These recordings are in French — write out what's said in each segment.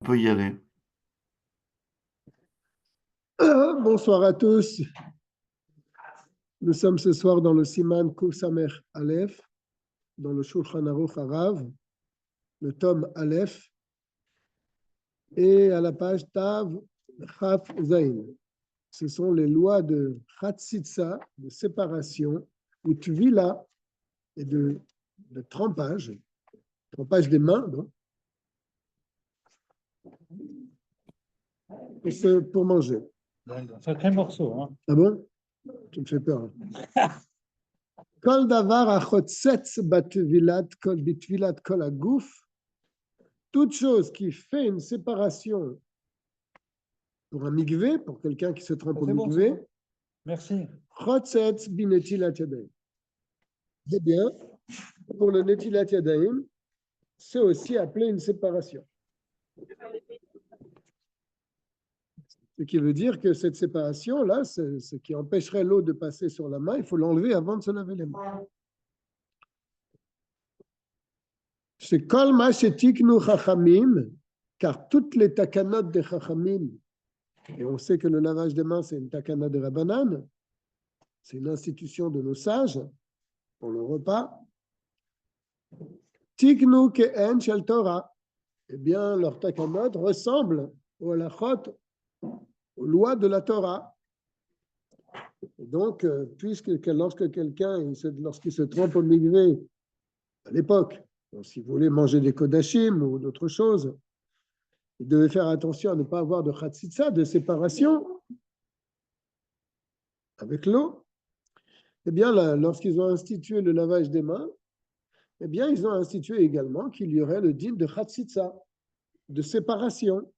On peut y aller. Bonsoir à tous. Nous sommes ce soir dans le Siman Kuf Samer Aleph, dans le Shulchan Aruch Harav, le tome Aleph, et à la page Tav Chaf Zain. Ce sont les lois de Chatzitza, de séparation, ou Tvila, et de trempage des mains, non? Pour manger. Sacré morceau. Hein. Ah bon? Tu me fais peur. Kol davar achotzetz batvilat kol bitvilat kol aguf. Toute chose qui fait une séparation pour un migvé, pour quelqu'un qui se trompe au migvé. Bon. Merci. Chotzetz binetilat yadayim. Eh bien, pour le netilat yadayim, c'est aussi appelé une séparation. Ce qui veut dire que cette séparation-là, ce qui empêcherait l'eau de passer sur la main, il faut l'enlever avant de se laver les mains. C'est kol ma shetiknu chachamim, car toutes les takanot des chachamim, et on sait que le lavage des mains, c'est une takana de Rabbanan, c'est une institution de nos sages pour le repas. Tiknu ke'en shel Torah, eh bien, leur takanot ressemble aux halachot, aux lois de la Torah. Et donc, lorsque quelqu'un, lorsqu'il se trompe au migvé, à l'époque, s'il voulait manger des kodashim ou d'autres choses, il devait faire attention à ne pas avoir de chatzitza, de séparation avec l'eau. Eh bien, lorsqu'ils ont institué le lavage des mains, eh bien, ils ont institué également qu'il y aurait le din de chatzitza, de séparation.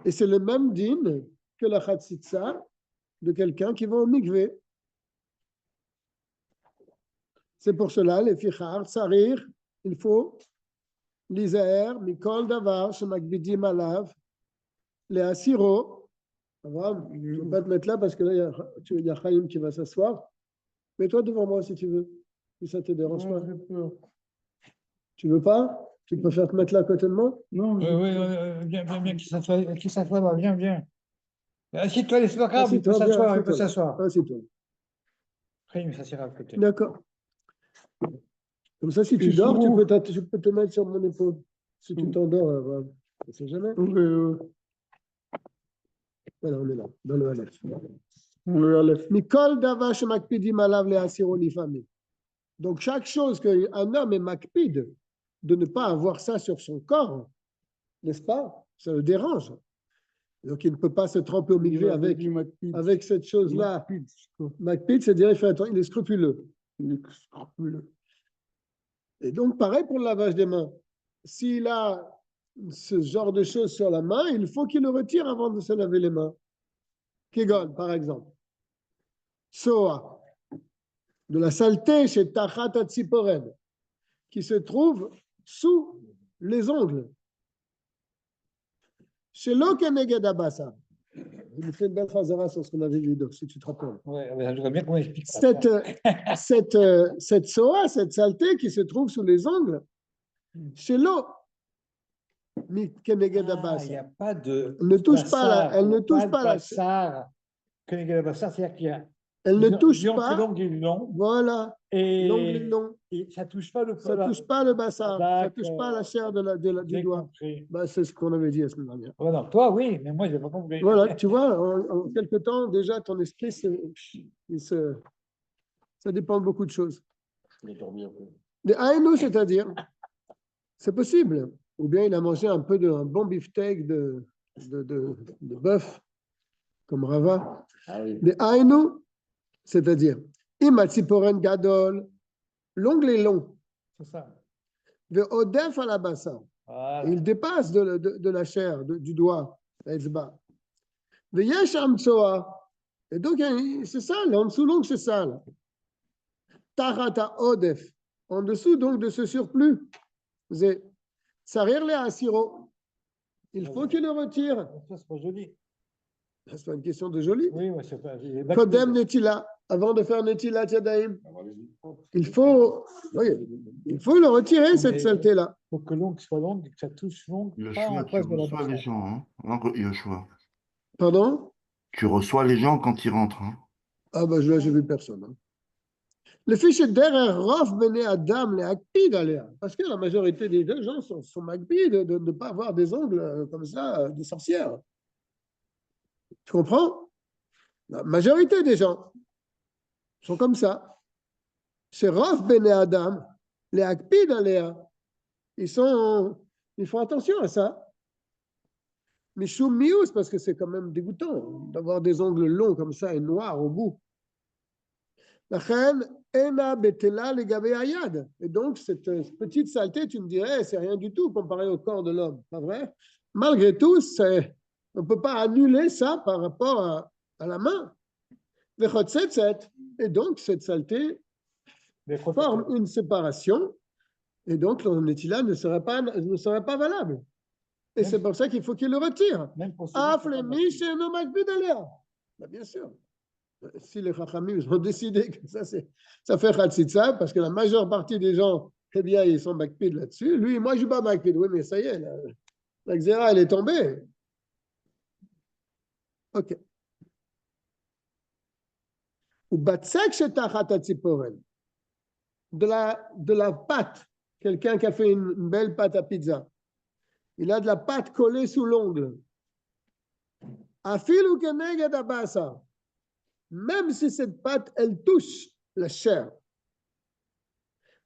Et c'est le même din que la chatzitza de quelqu'un qui va au mikvé. C'est pour cela, les fichar, sarir, il faut l'isaer, mikol davar, shemakbidim alav, les asiro. Je ne vais pas te mettre là parce que là, il y a Chaim qui va s'asseoir. Mets-toi devant moi si tu veux, si ça te dérange pas. Tu veux pas? Tu préfères te mettre là à côté de moi? Non. Oui, bien, qui s'assoit là, viens. Assieds-toi, c'est pas grave, il peut s'asseoir. Assieds-toi. Chaim s'assiera à côté. D'accord. Comme ça, si tu dors, tu peux te mettre sur mon épaule. Si tu t'endors, on ne sait jamais. Voilà, on est là, dans le Aleph. Mikol dava shemakpidim alav le'asiro lifamim. Donc, chaque chose qu'un homme est makpid, de ne pas avoir ça sur son corps, n'est-ce pas? Ça le dérange. Donc, il ne peut pas se tremper au mikvé avec cette chose-là. Makpid, c'est-à-dire il est scrupuleux. Et donc, pareil pour le lavage des mains. S'il a ce genre de choses sur la main, il faut qu'il le retire avant de se laver les mains. Kegon, par exemple. Soa, de la saleté chez Tachat Atziporen, qui se trouve sous les ongles. Chez Lokeneged Abassa. Il me fait une belle phrase sur ce qu'on avait vu, donc, si tu te rappelles. Oui, je vois bien comment explique ça. Cette soa, cette saleté qui se trouve sous les ongles, chez l'eau. Il n'y a pas de. Elle ne touche pas elle ne touche pas la chair. C'est-à-dire qu'il y a. Elle ne touche pas. L'ongle est long. Voilà. Et l'ongle est long. Et ça ne touche pas le touche pas le bassin. Ça ne touche pas la chair du doigt. C'est ce qu'on avait dit la semaine dernière. Oh non, toi, oui, mais moi, je n'ai pas compris. Voilà, tu vois, en quelque temps, déjà, ton esprit, ça dépend de beaucoup de choses. Des haïnou, c'est-à-dire, c'est possible. Ou bien il a mangé un bon beefsteak de bœuf, comme Rava. Ah oui. Des haïnou, c'est-à-dire, imatziporen gadol, l'ongle est long. C'est ça. De odef à la bassin. Voilà. Il dépasse de la chair, du doigt, l'etzba. De yesh amtsoa. Et donc, c'est sale, en dessous l'ongle, c'est sale. Tarata odef. En dessous, donc, de ce surplus. C'est sarir le asiro. Il faut qu'il le retire. Ça, c'est pas joli. C'est pas une question de joli. Oui, c'est pas. Kodem netila. avant de faire Netilat Yadayim. Il faut le retirer, cette saleté-là. Il faut que l'ongle soit longue et que ça touche l'ongle, pas en Yoshua, tu face de la reçois les personne. gens, hein? Non, Yoshua. Pardon? Tu reçois les gens quand ils rentrent, hein? Ah ben là, j'ai vu personne. Hein. Le fichier derrière Rof Bene Adam, les Akpid Aléa. Parce que la majorité des gens sont Makpid de ne pas avoir des ongles comme ça, de sorcières. Tu comprends? La majorité des gens sont comme ça. C'est Rof Bene Adam, les Akpid Aléa. Ils font attention à ça. Mishum Mius, parce que c'est quand même dégoûtant d'avoir des ongles longs comme ça et noirs au bout. La reine Ena Betela Legabe Ayad. Et donc, cette petite saleté, tu me dirais, c'est rien du tout comparé au corps de l'homme. Pas vrai? Malgré tout, on ne peut pas annuler ça par rapport à la main. Et donc, cette saleté forme une séparation. Et donc, l'onetila ne serait pas valable. Et c'est pour ça qu'il faut qu'il le retire. Bien sûr. Si les Chachamim ont décidé que ça fait Chatzitza, parce que la majeure partie des gens, très bien, ils sont Makpid là-dessus. Lui, moi, je ne suis pas Makpid. Oui, mais ça y est, la Xéra, elle est tombée. OK. Ou Batsek Shetachat Atziporen. De la pâte. Quelqu'un qui a fait une belle pâte à pizza. Il a de la pâte collée sous l'ongle. Afil ou Keneged Abasa. Même si cette pâte, elle touche la chair.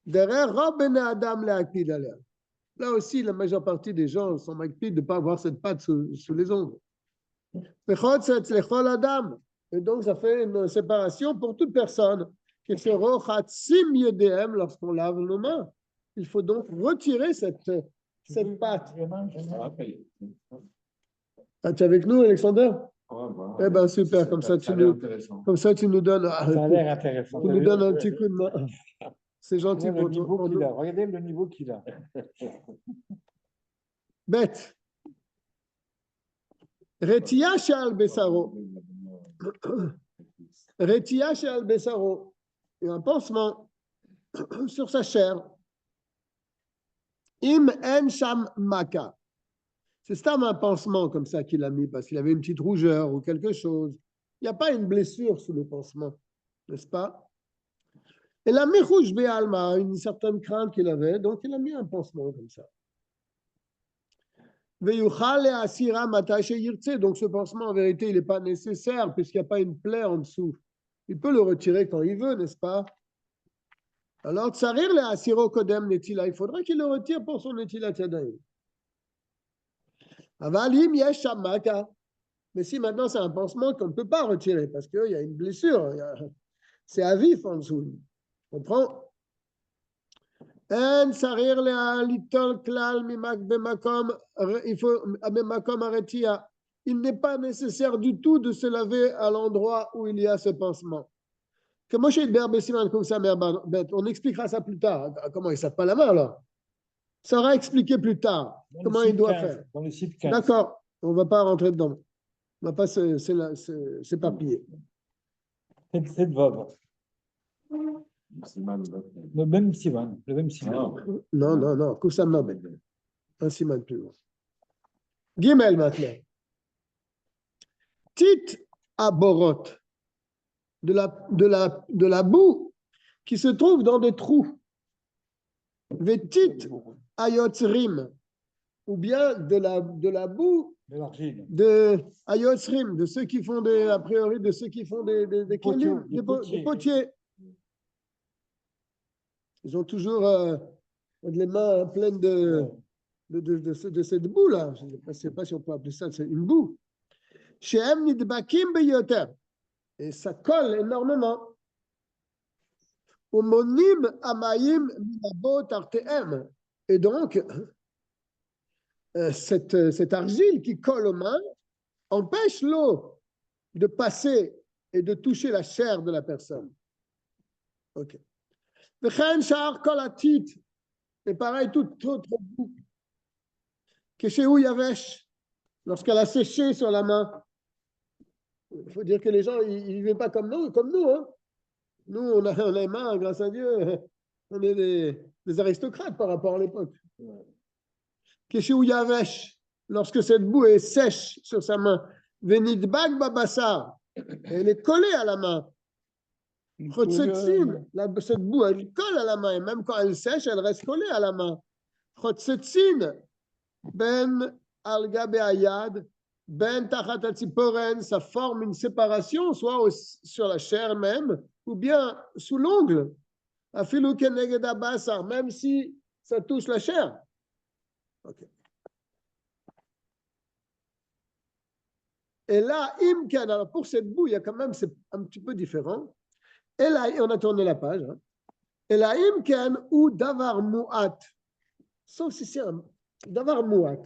Derrière, Rabben Adam le Akpid alea. Là aussi, la majeure partie des gens sont Akpid de ne pas avoir cette pâte sous les ongles. Et donc, ça fait une séparation pour toute personne. Lorsqu'on lave nos mains, il faut donc retirer cette pâte. Ah, tu es avec nous, Alexander? Eh bien, super, comme ça, tu nous donnes, Ça a l'air intéressant. tu nous donnes un petit coup de main. C'est gentil pour nous. Regardez le niveau qu'il a. Bête. Retia shal besaro. Retia shal besaro. Et un pansement sur sa chair. Im en sham maka. C'est un pansement comme ça qu'il a mis parce qu'il avait une petite rougeur ou quelque chose. Il n'y a pas une blessure sous le pansement, n'est-ce pas? Et la mechouche be'alma, une certaine crainte qu'il avait, donc il a mis un pansement comme ça. Donc ce pansement, en vérité, il n'est pas nécessaire puisqu'il n'y a pas une plaie en dessous. Il peut le retirer quand il veut, n'est-ce pas? Alors, tsarir le asiro kodem netila, il faudra qu'il le retire pour son netilat yadayim. Avalim yesh shamaka. Mais si maintenant c'est un pansement qu'on ne peut pas retirer parce qu'il y a une blessure, c'est à vif en dessous. Tu comprends? En sarir le litol klal mimak bemakom, il faut bemakom aretia. Il n'est pas nécessaire du tout de se laver à l'endroit où il y a ce pansement. On expliquera ça plus tard. Comment il ne s'appelle pas la main alors? Ça sera expliqué plus tard. Comment il doit faire. Dans le site 15. D'accord, on ne va pas rentrer dedans. On ne va pas s'éparpiller. C'est de Vav. Le même Sivan. Non. Koussam Nobel. Un siman plus loin. Gimel maintenant. Tit aborot. De la boue qui se trouve dans des trous. Vetit ayotzrim. Ou bien de la boue de ayotzrim, de ceux qui font a priori, de ceux qui font des potiers. Ils ont toujours les mains pleines de cette boue-là. Je ne sais pas si on peut appeler ça, c'est une boue. Shehem nidbakim beyoter. Et ça colle énormément. Omonim amayim minabot arteem. Et donc, cette argile qui colle aux mains empêche l'eau de passer et de toucher la chair de la personne. Ok. Et pareil, toute autre boue. Que chez où Yavesh, lorsqu'elle a séché sur la main. Il faut dire que les gens, ils ne vivaient pas comme nous, hein. Nous, on a les mains, grâce à Dieu, on est des aristocrates par rapport à l'époque. Keshu Yavesh, lorsque cette boue est sèche sur sa main, Venidbag Babassar, elle est collée à la main. Chotsetsin, cette boue, elle colle à la main, et même quand elle sèche, elle reste collée à la main. Chotsetsin, Ben Algabe Ayad, Ben Tachat Atziporen, ça forme une séparation, soit sur la chair même, ou bien sous l'ongle. Afilu Keneged Abassar, même si ça touche la chair. Okay. Et là, Imken, alors pour cette boue, il y a quand même, c'est un petit peu différent. Et là, on a tourné la page. Hein. Et là, Imken ou Davar Mu'at. Sauf si c'est un Davar Mu'at.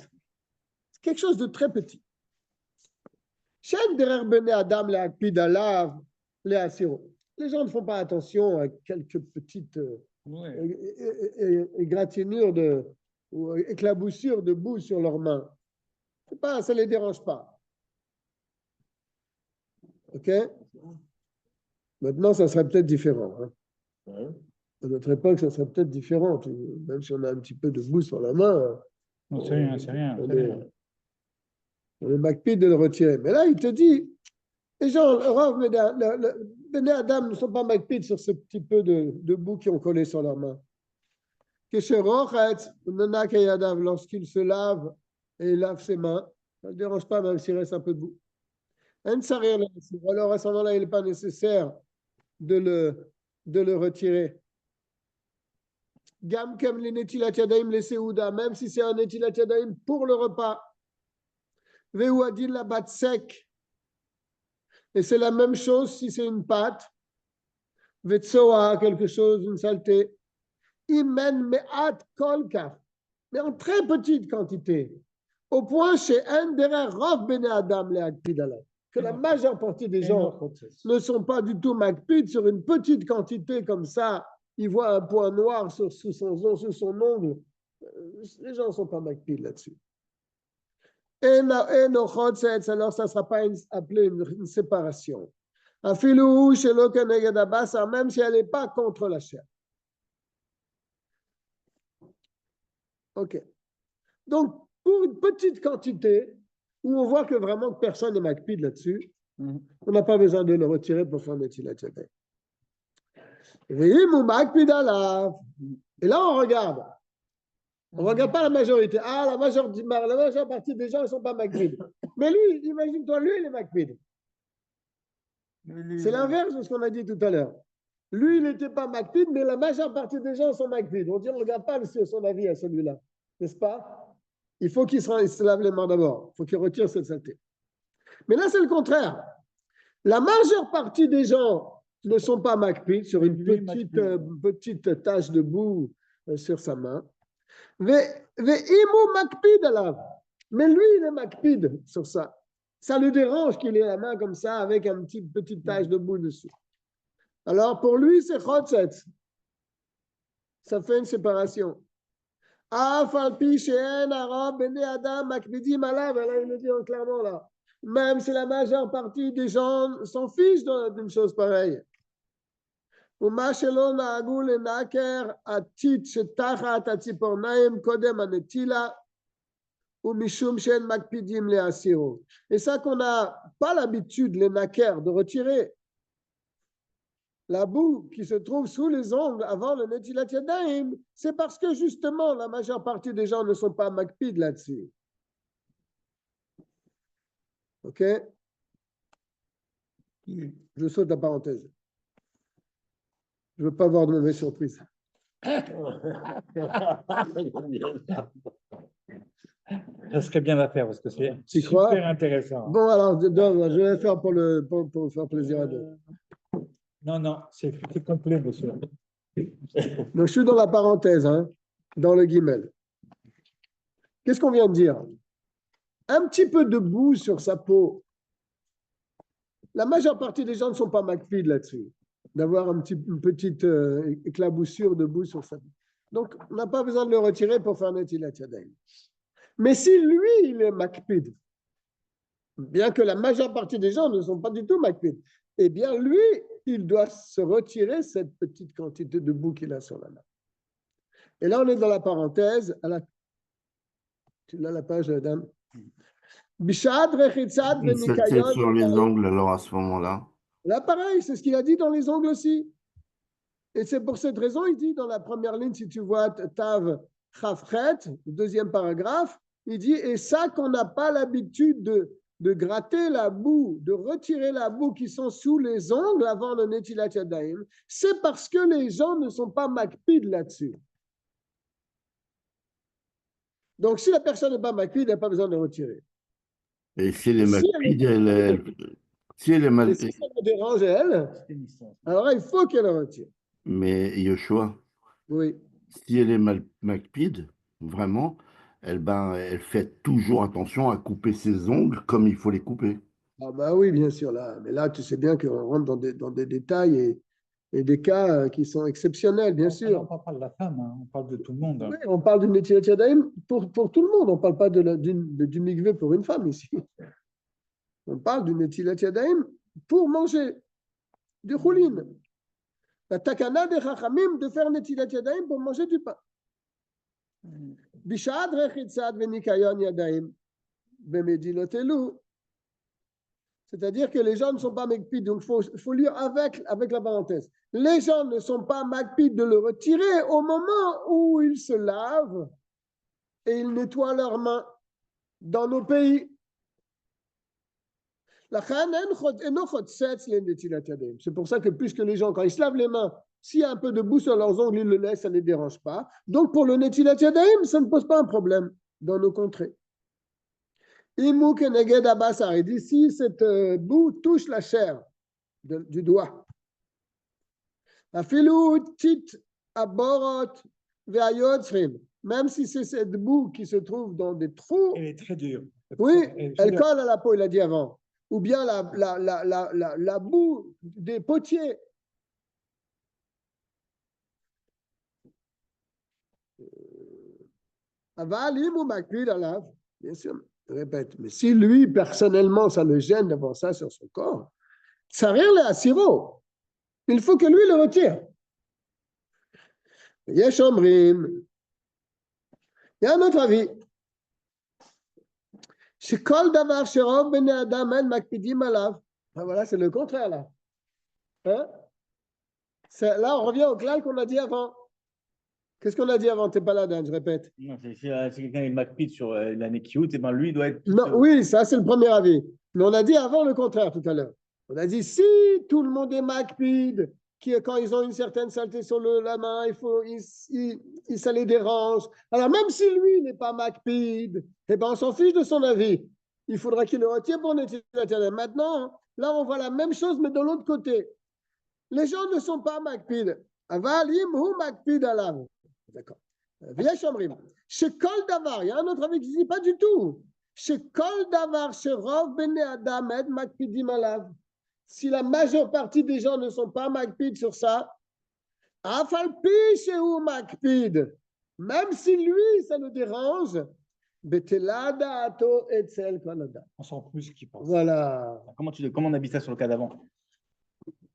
C'est quelque chose de très petit. Chaque derrière Bene Adam, les Akpid Alav, les Asiro. Les gens ne font pas attention à quelques petites égratignures ou éclaboussures de boue sur leurs mains. Ça ne les dérange pas. OK? Maintenant, ça serait peut-être différent. Hein? À notre époque, ça serait peut-être différent. Même si on a un petit peu de boue sur la main. Non, c'est rien, c'est rien. On est macpide de le retirer. Mais là, il te dit, les gens, Bene Adam ne sont pas macpides sur ce petit peu de boue qui ont collé sur leurs mains. Lorsqu'il se lave et il lave ses mains, ça ne le dérange pas, même s'il reste un peu de boue. Alors à ce moment-là, il n'est pas nécessaire de le retirer. Gam kem les netilat yadayim les seouda, même si c'est un netilat yadayim pour le repas. Veu adin la bat sec. Et c'est la même chose si c'est une pâte. Vetsoa, quelque chose, une saleté. Imen me'at kolkaf. Mais en très petite quantité. Au point chez un derer rov bene adam le akpidala. Que la majeure partie des gens ne sont pas du tout makpid sur une petite quantité comme ça. Ils voient un point noir sous son ongle. Les gens ne sont pas makpid là-dessus. Alors ça ne sera pas appelé une séparation. Même si elle n'est pas contre la chair. OK. Donc, pour une petite quantité, où on voit que vraiment personne n'est makpid là-dessus, on n'a pas besoin de le retirer pour faire Netilat Yadayim. Et là, on regarde. On ne regarde pas la majorité. Ah, la majeure partie des gens ne sont pas makpid. Mais lui, imagine-toi, lui, il est makpid. C'est l'inverse de ce qu'on a dit tout à l'heure. Lui, il n'était pas makpid, mais la majeure partie des gens sont makpid. On dit, on ne regarde pas son avis à celui-là. N'est-ce pas? Il faut qu'il se lave les mains d'abord. Il faut qu'il retire cette saleté. Mais là, c'est le contraire. La majeure partie des gens ne sont pas makpid sur une petite tache de boue sur sa main. Mais lui, il est makpid sur ça. Ça le dérange qu'il ait la main comme ça avec une petite tache de boue dessus. Alors, pour lui, c'est chotset. Ça fait une séparation. Là, il le dit clairement là. Même si la majeure partie des gens s'en fichent d'une chose pareille. ומה שלא נהגו לנקר עתיד שתחת הציפורניים קודם הנטילה ומשום שאין מקפידים להסירו. Et ça qu'on n'a pas l'habitude, les naker, de retirer la boue qui se trouve sous les ongles avant le netilat yadayim, c'est parce que justement la majeure partie des gens ne sont pas makpid là-dessus. OK? Je saute la parenthèse. Je ne veux pas avoir de mauvaises surprises. Ça serait bien à faire parce que c'est super intéressant. Bon, alors, je vais faire pour faire plaisir à deux. Non, c'est complet, monsieur. Donc, je suis dans la parenthèse, hein, dans le guimel. Qu'est-ce qu'on vient de dire? Un petit peu de boue sur sa peau. La majeure partie des gens ne sont pas makpid là-dessus, d'avoir une petite éclaboussure de boue sur sa peau. Donc, on n'a pas besoin de le retirer pour faire netilat yadayim. Mais si lui, il est makpid, bien que la majeure partie des gens ne sont pas du tout makpid, eh bien, lui, il doit se retirer cette petite quantité de boue qu'il a sur la main. Et là, on est dans la parenthèse. Tu l'as la page, dame. Bishad rechitzad C'est venikayon. sur les ongles, alors, à ce moment-là. Là, pareil, c'est ce qu'il a dit dans les ongles aussi. Et c'est pour cette raison, il dit dans la première ligne, si tu vois Tav Chafret, le deuxième paragraphe, il dit, et ça qu'on n'a pas l'habitude de gratter la boue, de retirer la boue qui sont sous les ongles avant le Netilat Yadayim, c'est parce que les gens ne sont pas makpid là-dessus. Donc, si la personne n'est pas makpid, il n'a pas besoin de retirer. Et si elle est Si malpide, si elle est mal... Et si ça me dérange, elle, alors il faut qu'elle retire. Mais Yoshua, Oui. si elle est malpide, vraiment, elle fait toujours attention à couper ses ongles comme il faut les couper. Ah bah oui, bien sûr. Là. Mais là, tu sais bien qu'on rentre dans des détails et des cas qui sont exceptionnels, bien sûr. On ne parle pas de la femme, hein, on parle de tout le monde. Oui, on parle d'une Netilat Yadayim pour tout le monde. On ne parle pas du mikvé pour une femme ici. On parle d'une Netilat Yadayim pour manger du choulin. La takana des chachamim de faire Netilat Yadayim pour manger du pain. Bishad rechitzad venikayon yadayim bemedinot elu. C'est-à-dire que les gens ne sont pas makpid, donc il faut lire avec la parenthèse. Les gens ne sont pas makpid de le retirer au moment où ils se lavent et ils nettoient leurs mains dans nos pays. C'est pour ça que puisque les gens, quand ils se lavent les mains, s'il y a un peu de boue sur leurs ongles, ils le laissent, ça ne les dérange pas. Donc pour le Netilat Yadayim, ça ne pose pas un problème dans nos contrées. Imu keneged abasar, il dit si cette boue touche la chair du doigt. Afilu tit aborot ve'ayotzrim, même si c'est cette boue qui se trouve dans des trous. Elle est très dure. Oui, elle colle à la peau, il a dit avant. Ou bien la boue des potiers. Avalim ou makpid alav, bien sûr, je répète, mais si lui, personnellement, ça le gêne d'avoir ça sur son corps, ça rien à siro. Il faut que lui le retire. Yesh omrim. Il y a un autre avis. Shekol davar sherov bnei adam en makpidim alav. Voilà, c'est le contraire là. Hein? Là, on revient au clal qu'on a dit avant. Qu'est-ce qu'on a dit avant? T'es pas là, Dan, je répète. Non, si quelqu'un est makpid sur la nekiout, et ben lui doit être. Non, oui, ça c'est le premier avis. Mais on a dit avant le contraire tout à l'heure. On a dit si tout le monde est makpid, quand ils ont une certaine saleté sur la main, ça les dérange. Alors même si lui n'est pas makpid, eh ben on s'en fiche de son avis. Il faudra qu'il le retire pour Netilat. Maintenant, là on voit la même chose mais de l'autre côté. Les gens ne sont pas makpid. Avalim hu makpid alav. D'accord. Vieille chambrime. Chez Kol Davar, il y a un autre avis qui ne dit pas du tout. Chez Kol Davar, chez Rov Bene Adam, Ed Makpidim Alav. Si la majeure partie des gens ne sont pas makpid sur ça, Afalpi chez ou makpid, même si lui, ça le dérange, Betelada Ato Etzel Kanada. On sent plus ce qu'il pense. Voilà. Comment on habite ça sur le cas d'avant?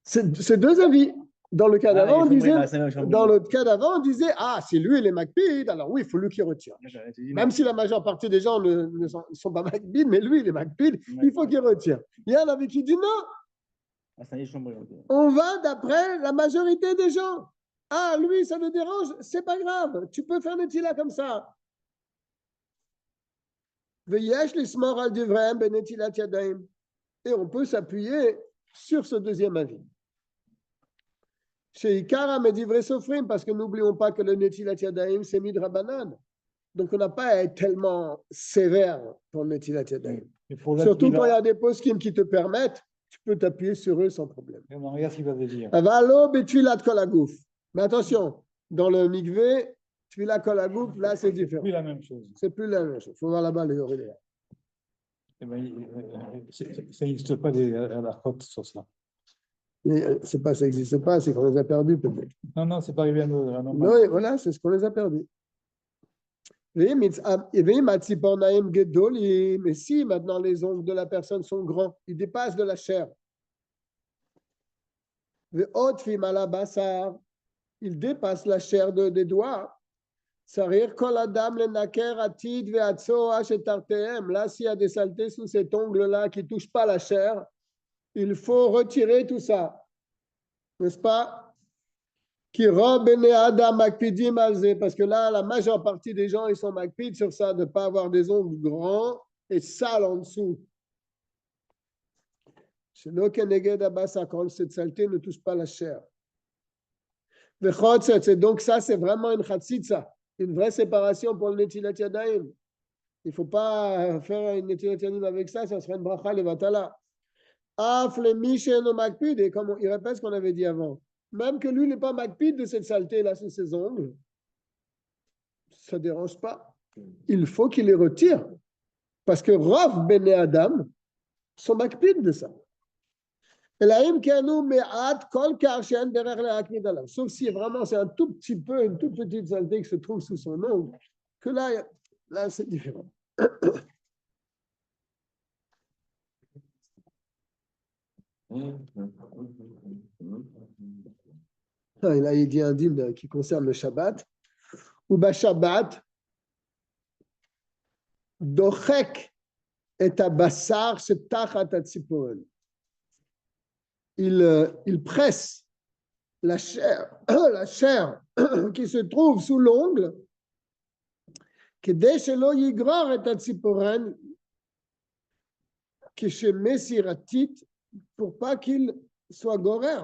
C'est deux avis. Dans le cas d'avant, on disait, si lui, il est makpid, alors oui, il faut lui qu'il retire. Même si la majeure partie des gens ne sont pas makpid, mais lui, il est makpid, il faut qu'il retire. Il y a un avis qui dit non. On va d'après la majorité des gens. Ah, lui, ça le dérange, c'est pas grave. Tu peux faire Netila comme ça. Et on peut s'appuyer sur ce deuxième avis. Chez Ikara, mais dit vrai Sofrim, parce que n'oublions pas que le Netilat Yadayim, c'est Midrabanan. Donc, on n'a pas à être tellement sévère pour le Netilat Yadayim. Surtout quand il y a des poskim qui te permettent, tu peux t'appuyer sur eux sans problème. Regarde ce qu'il va te dire. Avalo betuilat kolagouf. Mais attention, dans le mikvé, tuilat kolagouf, là, c'est différent. C'est plus la même chose. C'est plus la même chose. Il faut voir là-bas les oreilles. Eh ben, ça n'existe pas à la faute sur ça. C'est pas, ça n'existe pas, c'est qu'on les a perdus peut-être. Non, c'est pas arrivé à nous. Oui, voilà, c'est ce qu'on les a perdus. Mais si maintenant les ongles de la personne sont grands, ils dépassent de la chair. Ve'otfim ala basar, il dépasse la chair des doigts. Sarir kol adam le naker atid ve'atso ashetartehem. Là, s'il y a des saletés sous cet ongle-là qui ne touchent pas la chair, il faut retirer tout ça. N'est-ce pas? Qui bene adam makpidim alze, parce que là, la majeure partie des gens, ils sont makpid sur ça, de ne pas avoir des ongles grands et sales en dessous. Quand cette saleté ne touche pas la chair. Donc ça, c'est vraiment une chatzitza, une vraie séparation pour le netilat yadayim. Il ne faut pas faire une netilat yadayim avec ça, ça serait une bracha levatala. Af le misheno makpid, et comme il répète ce qu'on avait dit avant, même que lui n'est pas makpid de cette saleté là sous ses ongles, ça ne dérange pas. Il faut qu'il les retire, parce que Rav Bene Adam sont makpid de ça. Sauf si vraiment c'est un tout petit peu, une toute petite saleté qui se trouve sous son ongle, que là c'est différent. Là, il dit un dîme qui concerne le Shabbat. Ou ba Shabbat, dochek et abassar shetachat atziporen. Il presse la chair qui se trouve sous l'ongle, כדי שלא יגרור את הציפורן כשמסירתית, pour pas qu'il soit gorer.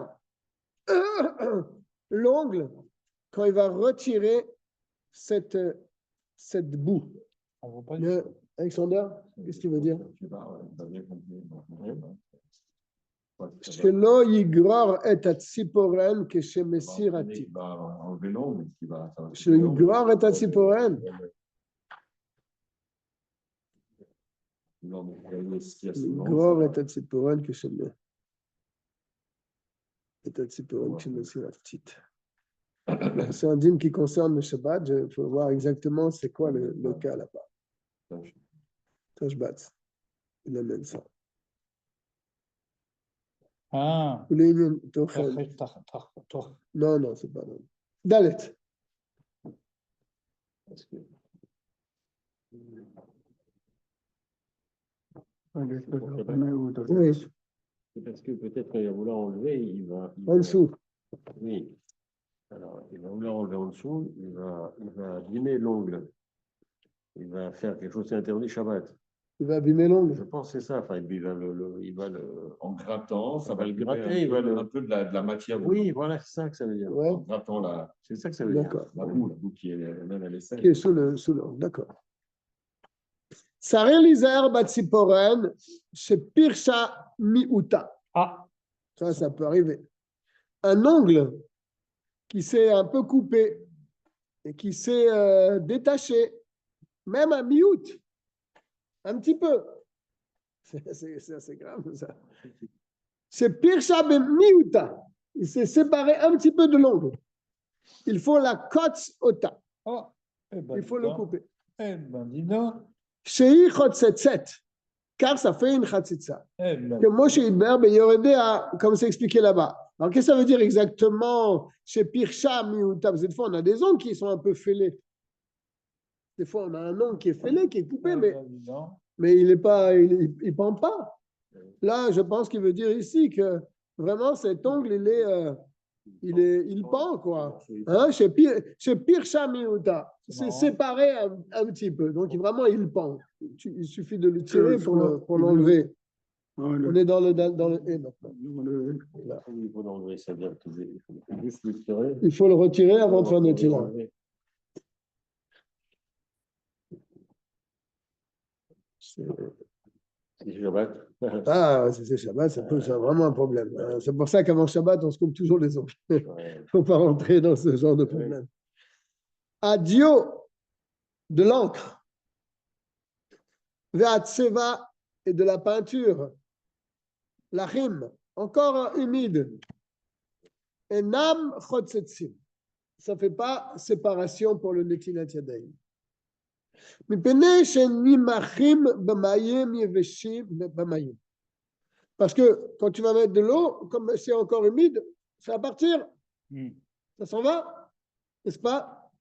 L'ongle, quand il va retirer cette boue. Alexander, qu'est-ce qu'il veut dire? שלא יגרור את הציפורן כשמסירתית. שיגרור את הציפורן. לגרור את הציפורן כשמסירתית. C'est un dîme qui concerne le Shabbat. Il faut voir exactement c'est quoi le cas là-bas. Tashbat. Il amène ça. Ah. Non, c'est pas non. Dalet. Oui. Parce que peut-être qu'il va vouloir enlever, il va en dessous. Oui. Alors, il va vouloir enlever en dessous, il va abîmer l'ongle. Il va faire quelque chose qui est interdit Shabbat. Il va abîmer l'ongle. Je pense que c'est ça. Enfin, il va en grattant, ça va le gratter, un peu de la matière. Oui, voilà, c'est ça que ça veut dire. Ouais. En grattant c'est ça que ça veut dire. D'accord. la boue qui est même à l'essai. Qui est sous l'ongle, d'accord. Saré Lizer Batsiporen, chez Pirsha Miuta. Ah. Ça peut arriver. Un ongle qui s'est un peu coupé et qui s'est détaché, même à mi-août, un petit peu. C'est assez grave, ça. C'est Pirsha Miuta. Il s'est séparé un petit peu de l'ongle. Il faut la kotz ota. Oh. Il faut le couper. Dis donc. Shei chotzetzet, car ça fait une chatzitza. Que Moshe Idber, Yoredea, comme c'est expliqué là-bas. Alors, qu'est-ce que ça veut dire exactement chez Pirsha Miuta? Parce que des fois, on a des ongles qui sont un peu fêlés. Des fois, on a un ongle qui est fêlé, qui est coupé, mais il est pas, il pend pas. Là, je pense qu'il veut dire ici que vraiment cet ongle, il pend, quoi. Hein? Chez Pirsha Miuta, c'est séparé un petit peu. Donc, vraiment, il pend. Il suffit de le tirer pour l'enlever. On est dans le et maintenant. Là. Il faut l'enlever, ça veut dire qu'il faut juste le tirer. Il faut le retirer avant de faire le tirage. C'est Shabbat. Ah, c'est Shabbat, c'est vraiment un problème. C'est pour ça qu'avant Shabbat, on se coupe toujours les ongles. Il ne faut pas rentrer dans ce genre de problème. Adieu de l'encre, Ve'atseva et de la peinture, la rime, encore humide, et nam chotzetsim. Ça ne fait pas séparation pour le netilat yadayim. Parce que quand tu vas mettre de l'eau, comme c'est encore humide, Ça va partir. Hmm. Ça s'en va, n'est-ce pas?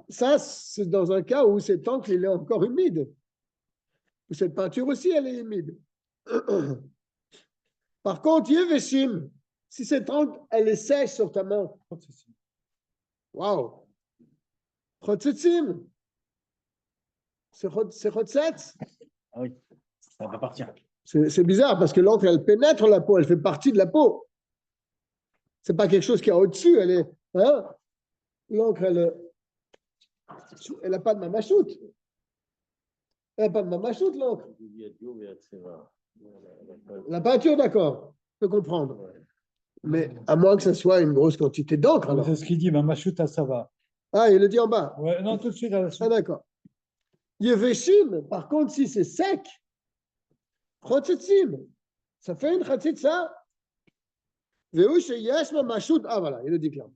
Ça, c'est dans un cas où cet encre, il est encore humide. Cette peinture aussi, elle est humide. Par contre, Yeveshim, si cette encre, elle est sèche sur ta main, waouh! Chotzetzim, c'est Chotzetz. Ah oui, ça va partir. C'est bizarre parce que l'encre, elle pénètre la peau, elle fait partie de la peau. C'est pas quelque chose qui est au-dessus, elle est. Hein? L'encre, elle n'a pas de mamachout. Elle n'a pas de mamachout, l'encre. La peinture, d'accord, je peux comprendre. Mais à moins que ce soit une grosse quantité d'encre, alors. C'est ce qu'il dit, ma machuta, ça va. Ah, il le dit en bas. Ouais, non, tout de suite. Ah, d'accord. Yeveshim, par contre, si c'est sec, Chotzetzim, ça fait une chatzitza. Ah, voilà, il le dit clairement.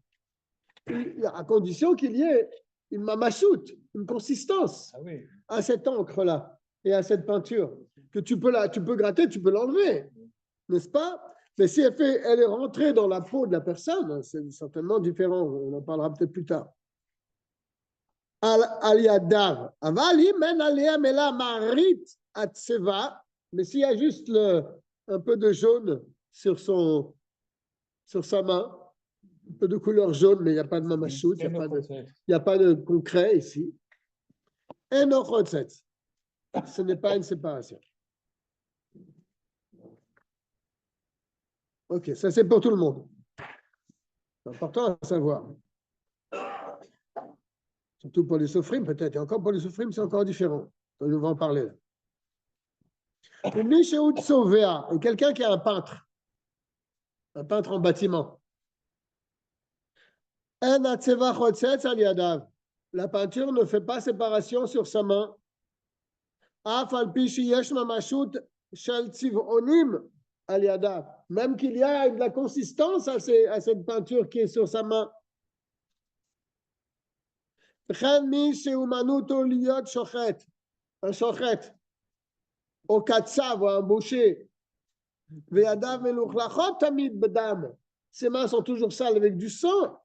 À condition qu'il y ait une mamachout, une consistance Ah oui. à cette encre-là et à cette peinture, que tu peux gratter, tu peux l'enlever, n'est-ce pas? Mais si elle est rentrée dans la peau de la personne, c'est certainement différent. On en parlera peut-être plus tard. Al-Yadav. Avali men alea mela marit atseva. Mais s'il y a juste un peu de jaune sur sa main, un peu de couleur jaune, mais il n'y a pas de mamachout, il n'y a pas de concret ici. Et non, ce n'est pas une séparation. Ok, ça c'est pour tout le monde. C'est important à savoir. Surtout pour les sophrimes, peut-être. Et encore pour les sophrimes, c'est encore différent. On va en parler là. Et quelqu'un qui est un peintre en bâtiment. La peinture ne fait pas séparation sur sa main. Même qu'il y a de la consistance à cette peinture qui est sur sa main. Un shochet, au katsav, un boucher. Ses mains sont toujours sales avec du sang.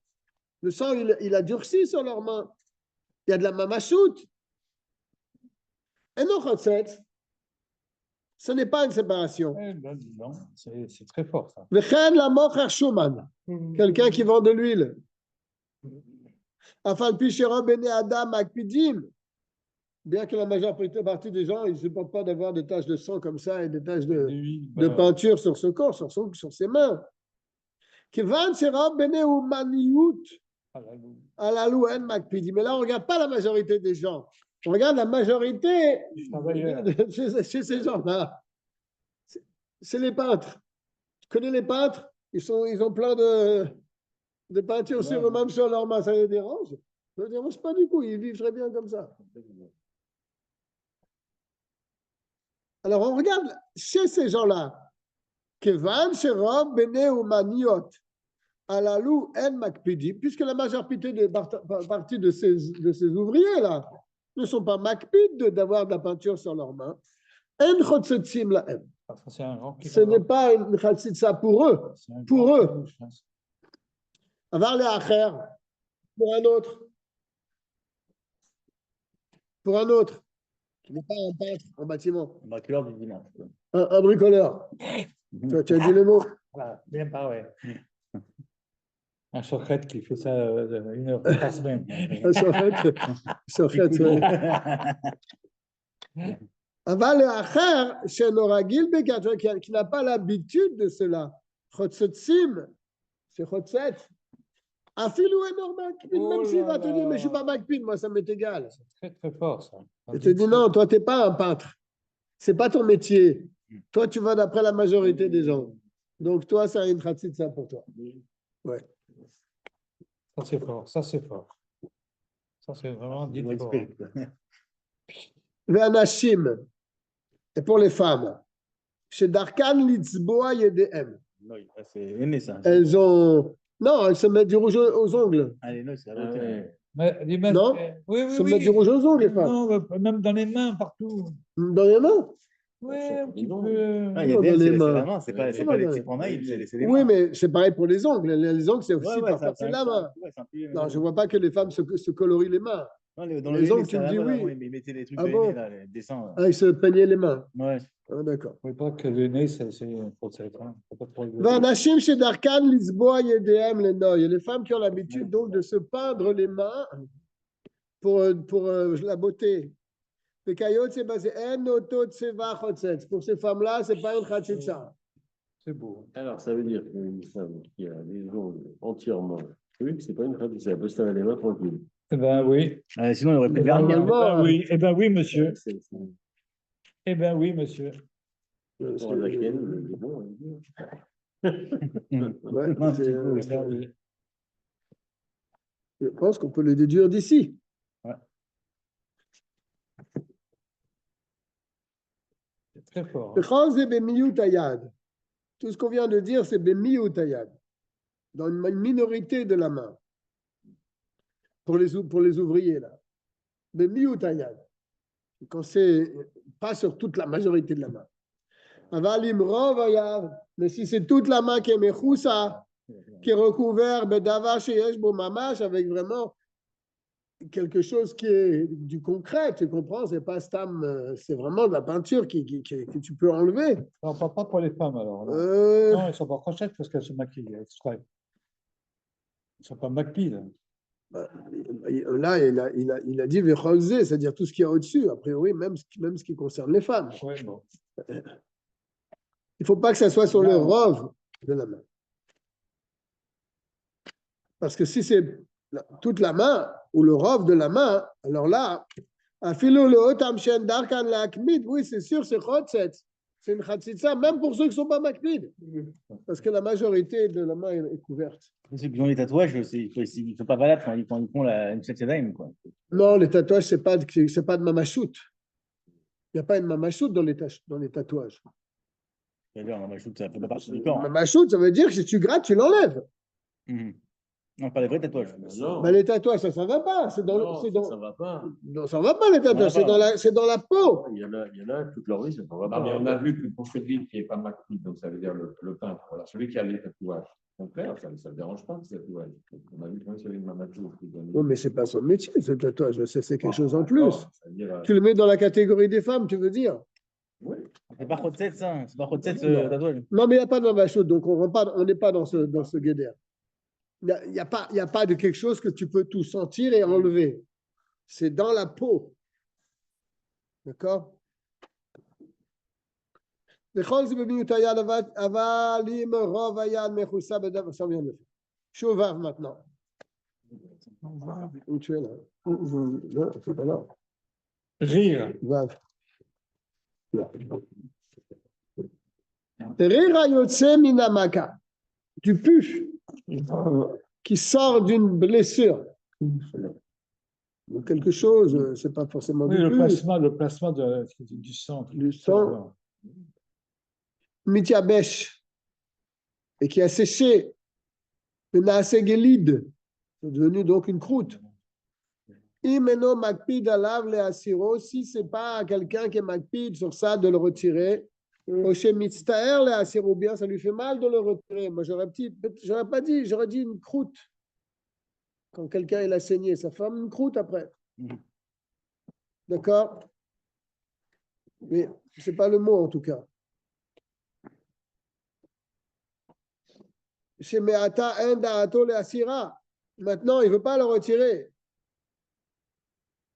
Le sang, il a durci sur leurs mains. Il y a de la mamachout. Et non, ce n'est pas une séparation. Eh ben, dis donc, c'est très fort, ça. Quelqu'un qui vend de l'huile. Bien que la majeure partie des gens, ils ne supportent pas d'avoir des taches de sang comme ça et des taches de peinture sur ce corps, sur ses mains. Mais là, on ne regarde pas la majorité des gens. On regarde la majorité chez ces gens-là. C'est les peintres. Tu connais les peintres? Ils ont plein de peintures sur eux-mêmes, sur leurs mains. Ça les dérange? Ça ne les dérange pas du coup. Ils vivent très bien comme ça. Alors, on regarde chez ces gens-là. Kevan, Sherob, Bene ou Maniot, Alalou, En Makpidi, puisque la majeure partie de ces ouvriers-là ne sont pas Makpid d'avoir de la peinture sur leurs mains. En Chotzetzim la M. Ce n'est pas une Chatzitza pour eux. Pour eux. Avar le Acher, pour un autre. Pour un autre. Qui n'est pas un peintre en bâtiment. Un bricoleur du dimanche. Un bricoleur. Tu as dit le mot. Voilà, bien pas, ouais. Un chochet qui fait ça 1 heure par semaine. Un chochet, ouais. Aval et Acher, chez Noragil Begat, qui n'a pas l'habitude de cela. Chotzetzim, c'est Chotzet. Afilou est normal, même s'il va te dire, mais je ne suis pas Makpid, moi ça m'est égal. C'est très très fort ça. Il te dit non, toi tu n'es pas un peintre. Ce n'est pas ton métier. Toi tu vas d'après la majorité des gens. Donc toi, ça a une pratique ça pour toi. Ouais. Ça c'est fort, ça c'est fort. Ça c'est vraiment dit fort. Ve'anashim. Et pour les femmes, chez Darkan Litzboa Yedem. Non, c'est aimé ça. Elles ont. Non, elles se mettent du rouge aux ongles. Allez, non, c'est la beauté. Mais, non, oui, elles se mettent du rouge aux ongles, les femmes. Non, même dans les mains, partout. Dans les mains. Ouais, un petit Non. peu. Ah, il y a Dans des les c'est mains. la main, c'est pas des petits pendailles, c'est les Oui, mains. mais c'est pareil pour les ongles. Les ongles, c'est aussi Ouais, parfois c'est la main. ouais, c'est un peu. Non, je ne vois pas que les femmes se colorient les mains. Non, dans Les le ongles, henné, tu c'est me à la dis mode avant, oui. ils mettaient les trucs Ah de bon? henné, là, les dessins. Là. Ah, ils se peignaient les mains. Ouais. Ah, d'accord. Il ne faut pas que le nez, c'est faut que ça faut pas trop rigoler. Vanashim chez Darkan, Lisboa, Yedem, les noy. Les femmes qui ont l'habitude donc de se peindre les mains pour la beauté. Les caillots, c'est basé en auto tseva chotzetz. Pour ces femmes-là, c'est pas une khatitsa. C'est beau. Alors, ça veut dire qu'une femme qui a les ongles entièrement crus, c'est pas une tradition. Elle peut se laver les mains tranquille. Eh ben oui. Sinon, il aurait pris le vernis. Eh Normalement, ben oui. Eh ben oui, monsieur. C'est Eh ben oui, monsieur. pour un Zaken, c'est bon. Ouais, Un petit c'est, peu, Eh ben oui. je pense qu'on peut le déduire d'ici. C'est très fort. Bechol, c'est bemiyut hayad. Tout ce qu'on vient de dire, c'est bemiyut hayad. Dans une minorité de la main. Pour les ouvriers, là. Bemiyut hayad. Quand c'est pas sur toute la majorité de la main. Avalim rov hayad. Mais si c'est toute la main qui est mechoussa, qui est recouvert bedava sheyesh bo mamash, avec vraiment quelque chose qui est du concret, tu comprends? C'est pas stam, c'est vraiment de la peinture que tu peux enlever. Non, pas pour les femmes alors. Non, Euh, non elles ne sont pas crochettes parce qu'elles se maquillent exprès. Elles ne sont pas maquillées. Là, il a dit vecholzé, c'est-à-dire tout ce qu'il y a au-dessus, a priori, même ce qui concerne les femmes. Ouais, bon. Il ne faut pas que ça soit sur le rove de la main. Parce que si c'est toute la main ou le rove de la main, alors là, oui, c'est sûr, c'est chotzet. C'est une chatzitza, même pour ceux qui ne sont pas makpid. Parce que la majorité de la main est couverte. Ceux qui ont les tatouages, il ne faut pas valable quand ils font une septième, quoi. Non, les tatouages, ce n'est pas de mamachout. Il n'y a pas une mamachout dans les tatouages. C'est-à-dire, un machoute, ça ne fait pas partie du corps. Hein. Mamachout, ça veut dire que si tu grattes, tu l'enlèves. Non, pas les vrais tatouages. Non, Ben, les tatouages, ça ne va pas. C'est dans, non, c'est dans... ça va pas. Non, ça ne va pas, les tatouages. C'est dans la peau. Il y en a toute leur vie, ça ne va Non, mais pas. on a vu que pour celui qui n'est pas maquillé, donc ça veut dire le peintre, voilà, celui qui a les tatouages. Au contraire, ça ne dérange pas, ces tatouages. On a vu que même celui de Mamadou. Oui, mais ce n'est pas son métier, ce tatouage. C'est quelque chose en plus. C'est-à-dire, Tu le mets dans la catégorie des femmes, tu veux dire? oui. C'est pas Khotzet, ça. C'est pas Khotzet, ce tatouage. Non, mais il n'y a pas de mamachout, donc on n'est pas dans ce guédère. Il n'y a pas de quelque chose que tu peux tout sentir et enlever. C'est dans la peau. D'accord? Chauvav maintenant. Où tu es là? Non, c'est pas là. Rire. Vav. Rira yotse minamaka. Du puf qui sort d'une blessure. Quelque chose, c'est pas forcément Oui, du pus. le plasma du sang. Du sang. Mityabesh, et qui a séché, le naasegélide, c'est devenu donc une croûte. Imeno makpid alav le asiro, si c'est pas quelqu'un qui est makpid sur ça, de le retirer. Oshe mitztaer le asiro, bien, ça lui fait mal de le retirer. Moi, j'aurais pas dit, j'aurais dit une croûte. Quand quelqu'un il a saigné, ça forme une croûte après. D'accord? Mais c'est pas le mot en tout cas. Chez Meata Endaato le Asira. Maintenant, il ne veut pas le retirer.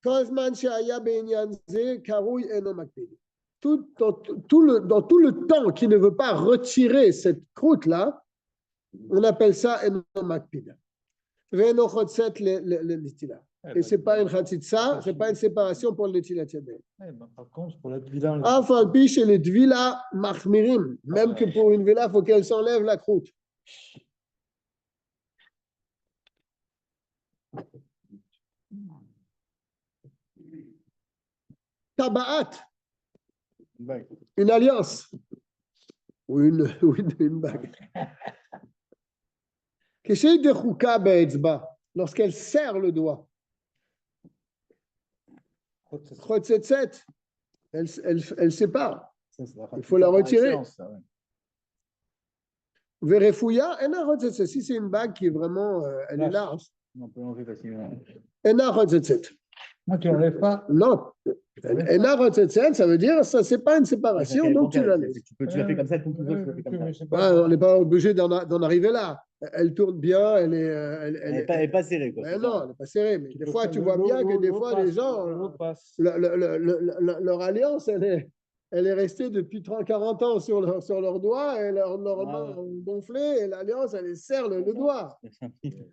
Kozman Shaya Benyanze Karoui Enomakpid. Dans tout le temps qu'il ne veut pas retirer cette croûte-là, on appelle ça Enomakpid. Veno Chotzet le Nitila. Et ce n'est pas une Khatitsa, ce n'est pas une séparation pour le Nitilat Yadayim. Par contre, pour la Tvila, Afalpi chez les Tvila Machmirim. Même que pour une Vila, il faut qu'elle s'enlève la croûte. Tabaat, une alliance ou une bague. Lorsqu'elle serre le doigt, elle sépare. Il faut la par retirer. excellence, ça, ouais. Verefouya, si c'est une bague qui est vraiment, elle est large. On peut l'enlever facilement. Moi, tu n'enlèves pas. Non, ça veut dire ça, c'est pas une séparation, Ouais, donc tu la tu laisses. l'as fait comme ça, tout le monde, tu l'as fait comme ça. C'est Ouais, pas on n'est pas obligé d'en arriver là. Elle tourne bien, elle est. Elle n'est pas serrée, quoi. Ben c'est non, ça. elle n'est pas serrée. Mais des fois, tu vois L'eau- bien que des l'eau fois, passe, les gens, l'eau passe. leur alliance, elle est restée depuis 30-40 ans sur leurs doigts et leurs mains ont gonflé et l'alliance, elle serre le doigt.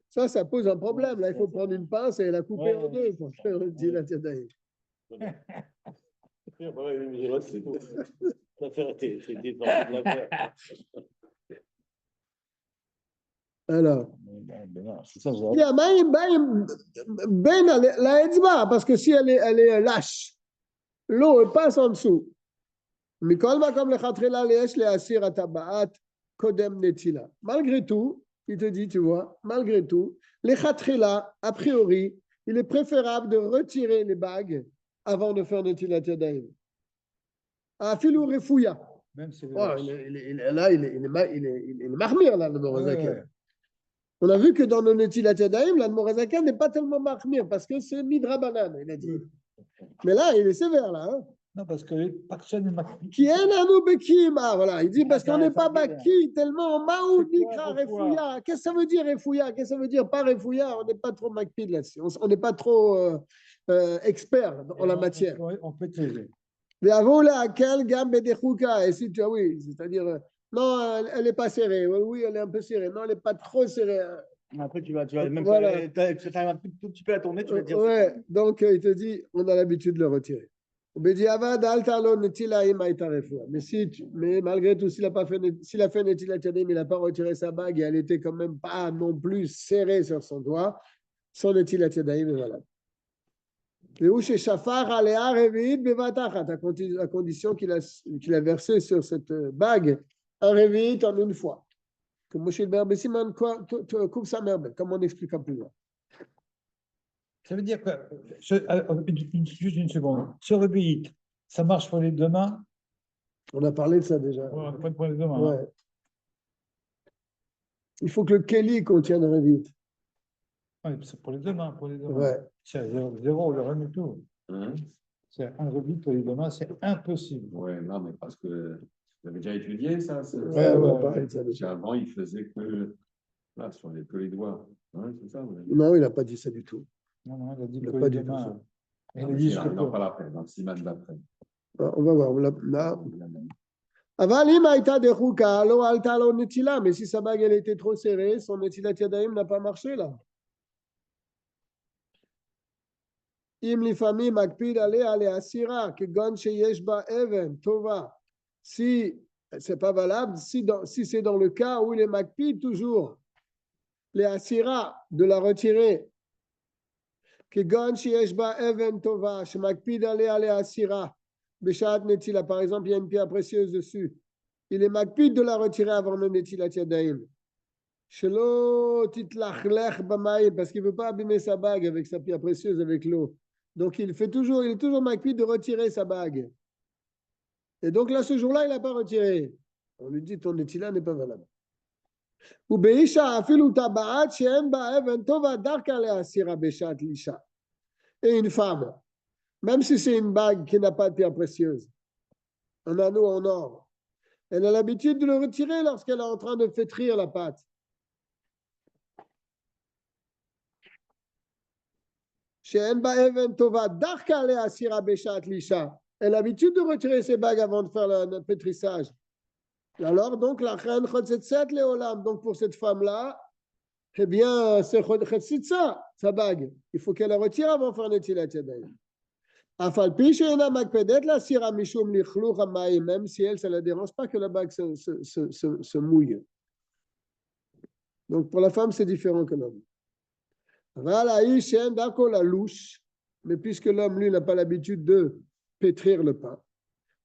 Ça pose un problème. Là, il faut prendre une pince et la couper en deux pour faire le dilatadaïm. Alors, C'est ça, il y a ben la etzba, parce que si elle est lâche, l'eau elle passe en dessous. Mikol makom lechatchila leyesh leasir atabaat kodem netila. Malgré tout, il te dit, tu vois, malgré tout, lechatchila, a priori, il est préférable de retirer les bagues avant de faire netilat yadayim. Afilou refouya. Même si Là, il est mahmir, là, le Morazaken. On a vu que dans le Netilat Yadayim, la Morazaken n'est pas tellement mahmir parce que c'est midrabanan, il a dit. Mais là, il est sévère, là. Hein. Non, parce que personne ne Qui est nanu bekima, voilà. Il dit parce qu'on n'est pas baki tellement maou nikra refouya. Qu'est-ce que ça veut dire refouya? Qu'est-ce que ça veut dire pas refouya? On n'est pas trop makpid là-dessus. On n'est pas trop expert en la matière. On peut t'aider. Et si tu as, oui, c'est-à-dire, non, elle n'est pas serrée. Oui, elle est un peu serrée. Non, elle n'est pas trop serrée. Après, tu vas même Voilà. tu arrives un tout petit peu à tourner, tu vas dire. Ouais, donc il te dit, on a l'habitude de le retirer. Mais malgré tout, s'il a fait Netilat Yadayim, il n'a pas retiré sa bague et elle était quand même pas non plus serrée sur son doigt, son Netilat Yadayim est valable. À condition qu'il a versé sur cette bague un réveil en une fois. Comme on expliquera plus loin. Ça veut dire que, juste une seconde, ce rebéit, ça marche pour les deux mains? On a parlé de ça déjà. Ouais, pour les deux mains. Ouais. Il faut que le Kelly contienne un réveil. Ouais, c'est pour les deux mains, pour les deux mains. Ouais. C'est zéro, le rien du tout. Hein? C'est un rebit pour les deux mains, c'est impossible. Ouais, non, mais parce que vous avez déjà étudié ça. Ouais, on a parlé de ça déjà. Avant, il faisait que là, sur que les doigts. Ouais, c'est ça. Non, il n'a pas dit ça du tout. Non, il a dit Il n'a pour pas les dit deux tout ça. mains. Il a dit ce que Non, pas l'après, dans le siman d'après. On va voir. Là. Mais si sa bague elle était trop serrée, son netilat yadayim n'a pas marché là. Im lifamim makpid ale asira kegon sheyesh ba even tova. Si c'est pas valable, si c'est dans le cas où il est makpid toujours les asira de la retirer. Kegon sheyesh ba even tova shemakpid ale asira. Beshat netila, par exemple, il y a une pierre précieuse dessus. Il est makpid de la retirer avant le netilat yadayim. Shelo titlachlech b'mayim, parce qu'il ne veut pas abîmer sa bague avec sa pierre précieuse, avec l'eau. Donc il est toujours makpid de retirer sa bague. Et donc là, ce jour-là, il n'a pas retiré. On lui dit, ton netila n'est pas valable. Ou beisha afilu tabaat she'en ba even tova darka le'asira beshat lisha. Et une femme, même si c'est une bague qui n'a pas de pierre précieuse, un anneau en or, elle a l'habitude de le retirer lorsqu'elle est en train de flétrir la pâte. Elle a l'habitude de retirer ses bagues avant de faire le pétrissage. Alors, donc, la reine donc pour cette femme-là, eh bien, c'est sa bague. Il faut qu'elle la retire avant de faire netilat yadayim. Même si elle, ça ne la dérange pas que la bague se mouille. Donc, pour la femme, c'est différent que l'homme. La louche, mais puisque l'homme, lui, n'a pas l'habitude de pétrir le pain,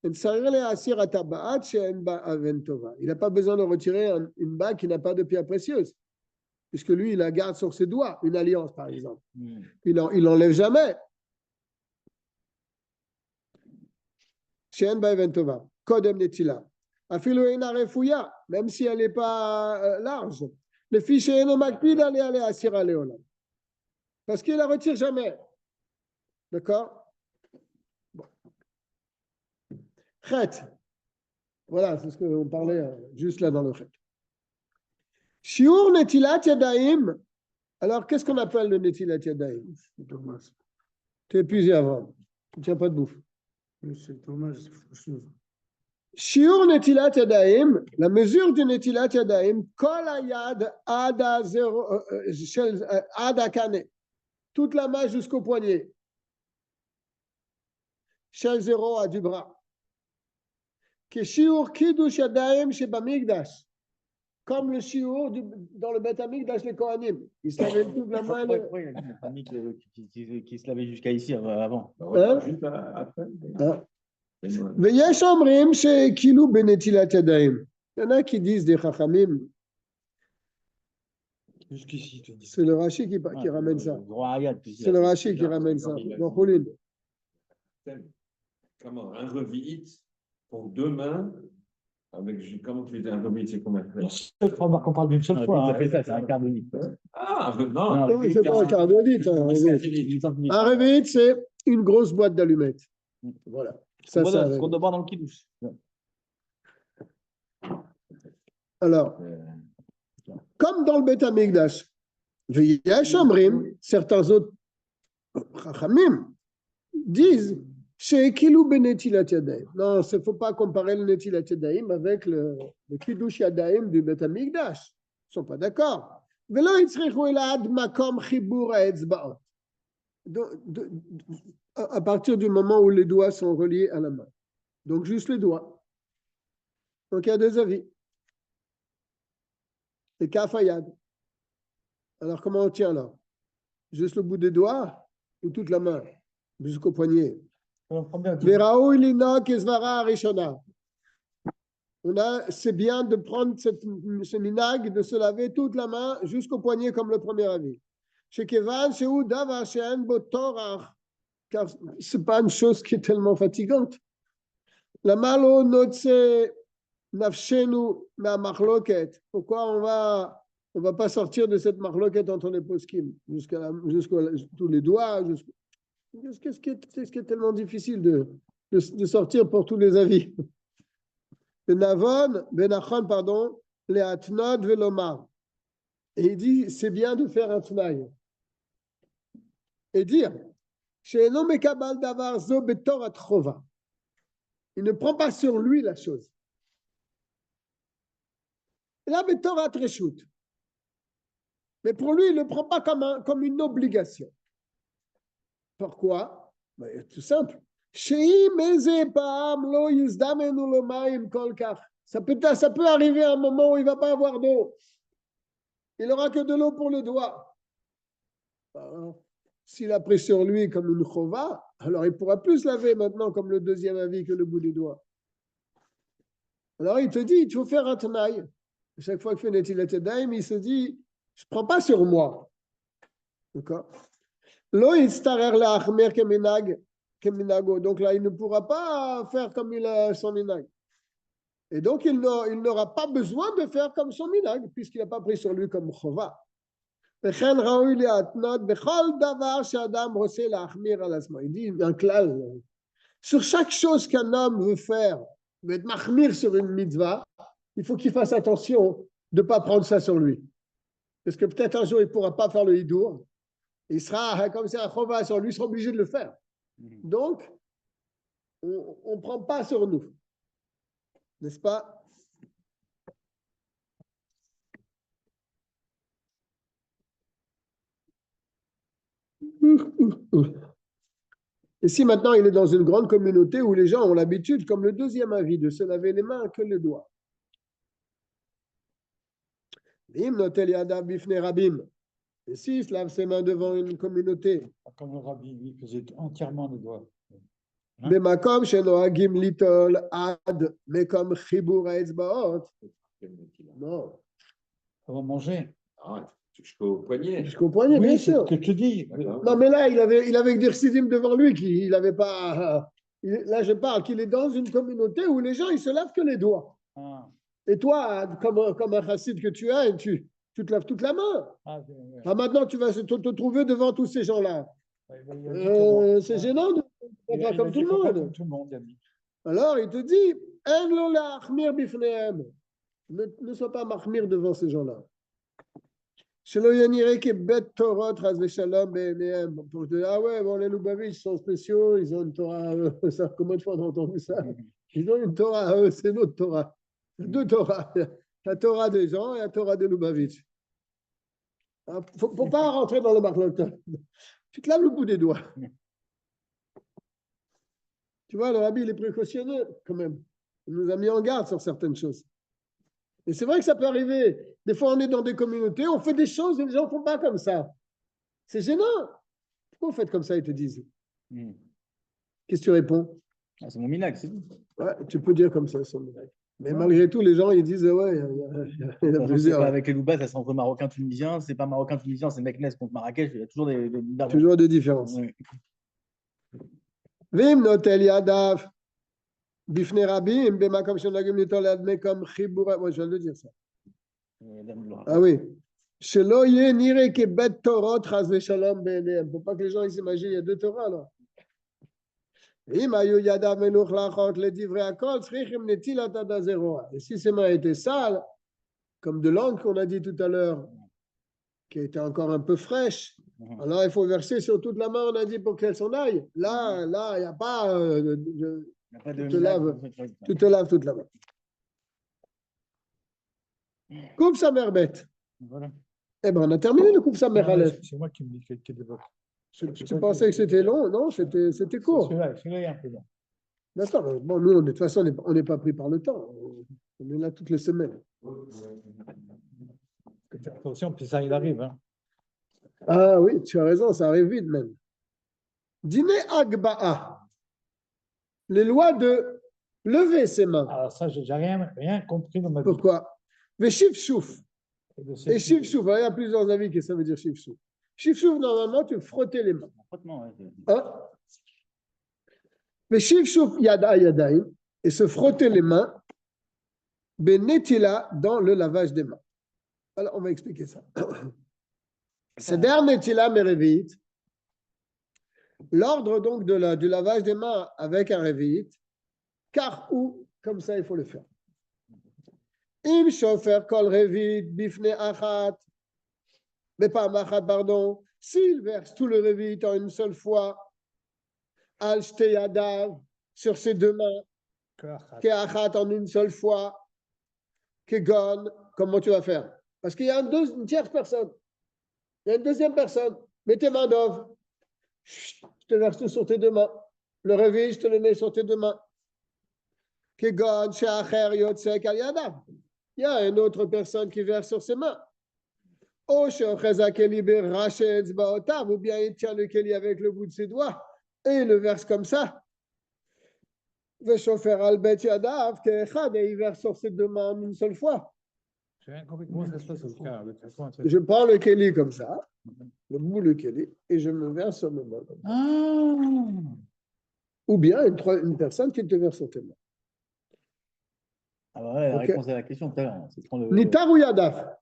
il n'a pas besoin de retirer une bague qui n'a pas de pierre précieuse, puisque lui, il la garde sur ses doigts, une alliance, par exemple. Il n'enlève jamais. Kodem Netila. Afilo Ena Refouya, même si elle n'est pas large. Le fichier Eno Makpid, allez à Sierra Leone. Parce qu'il ne la retire jamais. D'accord? Bon. Chet. Voilà, c'est ce qu'on parlait juste là dans le Chet. Shiur Netilat Yadaim. Alors, qu'est-ce qu'on appelle le Netilat Yadaim? Tu es épuisé avant. Tu ne tiens pas de bouffe. C'est dommage. Shiur Netilat Yadaim, la mesure du Netilat Yadaim, Kol Ayad Ada zéro, Ada Kane. Toute la main jusqu'au poignet. Shel zéro à du bras. Que Shiur Kiddush Yadaim chez Bamigdash. Comme le shiur dans le Beth Amikdash, les Kohanim. Ils se lavaient toute la main. Pourquoi il a dit une famille qui se lavait jusqu'à ici avant? Juste après. ויש אומרים שכאילו בנטילת ידיים. Il y en a qui disent des chachamim. Jusqu'ici, tu dis. C'est le Rashi qui ramène ça. C'est le Rashi qui ramène ça. Dans Choulin. Comment? Un revi'it pour 2 mains. Avec, comment tu dis un revi'it, c'est combien? Remarque qu'on parle d'une seule fois. Ça fait ça, c'est un quart de litre. Ah, non. Oui, c'est pas un quart de litre. Un revi'it, c'est une grosse boîte d'allumettes. Voilà. Ça, Ce qu'on doit boire dans le kiddush. Alors, comme dans le Beth Amikdash, certains autres chachamim disent chez Kilou Benetilat Yadaim. Non, il ne faut pas comparer le Netilat Yadaim avec le Kiddush Yadaim du Beth Amikdash. Ils ne sont pas d'accord. Velo yitzrichu elad makom chibur ha'etzba'ot. À partir du moment où les doigts sont reliés à la main. Donc, juste les doigts. Donc, il y a 2 avis. Et kafayad. Alors, comment on tient là? Juste le bout des doigts ou toute la main? Jusqu'au poignet. C'est bien de prendre ce minag, de se laver toute la main jusqu'au poignet comme le premier avis. Car ce n'est pas une chose qui est tellement fatigante. La malo notse nafshenu ma machloket. Pourquoi on va pas sortir de cette machloket entre les poskim jusqu'à tous les doigts, qu'est-ce qui est tellement difficile de sortir pour tous les avis. Benachon, pardon, les atnod velomar. Et il dit, c'est bien de faire un tnaï. Et dire, il ne prend pas sur lui la chose. Là, mais pour lui, il ne le prend pas comme une obligation. Pourquoi? Tout simple. Ça peut arriver à un moment où il ne va pas avoir d'eau. Il n'aura que de l'eau pour le doigt. Alors, s'il a pris sur lui comme une chova, alors il pourra plus se laver maintenant comme le deuxième avis que le bout des doigts. Alors il te dit, il faut faire un tenaï. Chaque fois qu'il fait Netilat Yadayim, il se dit, je ne prends pas sur moi. D'accord? Lo yitztarer la'achmer keminago. Donc là, il ne pourra pas faire comme il a son minag. Et donc, il n'aura pas besoin de faire comme son minag, puisqu'il n'a pas pris sur lui comme chova. Il dit un klal. Sur chaque chose qu'un homme veut faire, veut être mahmir sur une mitzvah, il faut qu'il fasse attention de ne pas prendre ça sur lui. Parce que peut-être un jour, il ne pourra pas faire le hidour. Il sera, comme c'est un chova sur lui, il sera obligé de le faire. Donc, on ne prend pas sur nous. N'est-ce pas? Et si maintenant il est dans une grande communauté où les gens ont l'habitude, comme le deuxième avis, de se laver les mains que les doigts. Et s'il se lave ses mains devant une communauté, Comme le rabbi, il faisait entièrement les doigts. במקום שנוהגים ליטול עד מקום חיבור האצבעות. Non. Comment manger? Ah, jusqu'au poignet. Jusqu'au poignet, Oui, bien c'est sûr. ce que je te dis. Non, mais là, il avait que des chassidim devant lui, il n'avait pas Là, je parle qu'il est dans une communauté où les gens, ils se lavent que les doigts. Ah, Et toi, comme un chassid que tu as, tu te laves toute la main. ah, ouais. Ah, maintenant, tu vas te trouver devant tous ces gens-là. Ouais, il a dit comment? C'est Ouais. gênant de Il faire a comme dit tout le faut faire monde. comme tout le monde, il a dit. Alors, il te dit, En lo la'achmir bifnehem. Ne sois pas mahmir devant ces gens-là. Shelo yanire ke bet Torot chas v'shalom be'enehem. Pour te dire, ah ouais, bon, les Lubavitch sont spéciaux, ils ont une Torah. Ça, combien de fois on a entendu ça? Ils ont une Torah, c'est notre Torah. Deux Torahs. La Torah des gens et la Torah des Lubavitch. Il ne faut pas rentrer dans le marlotte. Tu te laves le bout des doigts. Tu vois, le rabbi, il est précautionneux quand même. Il nous a mis en garde sur certaines choses. Et c'est vrai que ça peut arriver. Des fois, on est dans des communautés, on fait des choses et les gens ne font pas comme ça. C'est gênant. Pourquoi vous faites comme ça, ils te disent? Qu'est-ce que tu réponds? Ah, c'est mon minac, c'est tout. Ouais, tu peux dire comme ça, son minac. Mais malgré tout, les gens, ils disent, ouais, il y a C'est plusieurs. pas avec les Loubas, ça c'est entre Marocains Tunisiens, c'est pas Marocain Tunisien, c'est Meknes contre Marrakech, il y a toujours des Toujours des différences. Ouais. Vim notel yadav. Bifne Rabim, Bemakom Shenagim Nitolad Mekom Chibura. Moi, je viens de le dire ça. Ah oui. Shelo ye nire ke bet Torot chas v'shalom be'enehem. Faut pas que les gens ils s'imaginent, il y a deux Torahs là. Im ayu yadav menuch lachot ledivrei hakol tzrichim netilat ad hazeroa. Et si ses mains étaient sales, comme de l'encre qu'on a dit tout à l'heure, qui était encore un peu fraîche, alors il faut verser sur toute la main, on a dit, pour qu'elle s'en aille. Là, il n'y a pas... tu te laves toute la main. Coupe sa mère bête. Voilà. Eh bien, on a terminé le coupe sa mère à l'aise. C'est moi qui me dis qu'il développe. Tu pensais que c'était long? Non, c'était court. Celui-là est un peu long. D'accord. Bon, nous, de toute façon, on n'est pas pris par le temps. On est là toutes les semaines. Attention, puis ça, il arrive. Hein. Ah oui, tu as raison, ça arrive vite même. Dîner Agba'a. Les lois de lever ses mains. Alors ça, j'ai rien compris dans ma vie. Pourquoi? Mais Shif-Shouf. Et Shif-Shouf, il y a plusieurs avis que ça veut dire Shif-Shouf. Shif-Shouf, normalement, tu frottais les mains. Hein? Mais Shif-Shouf, Yada Yadaim, et se frotter les mains, Benetila, dans le lavage des mains. Alors, on va expliquer ça. Seder Netila Merevit, l'ordre donc du lavage des mains avec un révit, car ou, comme ça, il faut le faire. Im shofer kol revit bifne achat, mais pas machat, pardon, s'il verse tout le revit en une seule fois, al shteyadav, sur ses deux mains, ke achat en une seule fois, ke gon, comment tu vas faire? Parce qu'il y a une tierce personne, il y a une deuxième personne, mets tes mains d'ov, je te verse tout sur tes deux mains, le revit, je te le mets sur tes deux mains. Ke gon, she'acher yotzek al yadav. Il y a une autre personne qui verse sur ses mains. Ou bien il tient le keli avec le bout de ses doigts et il le verse comme ça. Et il verse sur ses deux mains en une seule fois. Je prends le keli comme ça, le bout du keli, et je me verse sur mes mains. Ou bien une personne qui te verse sur tes mains. Ah bah ouais, la réponse à la question tout à l'heure. Nitar ou Yadaf.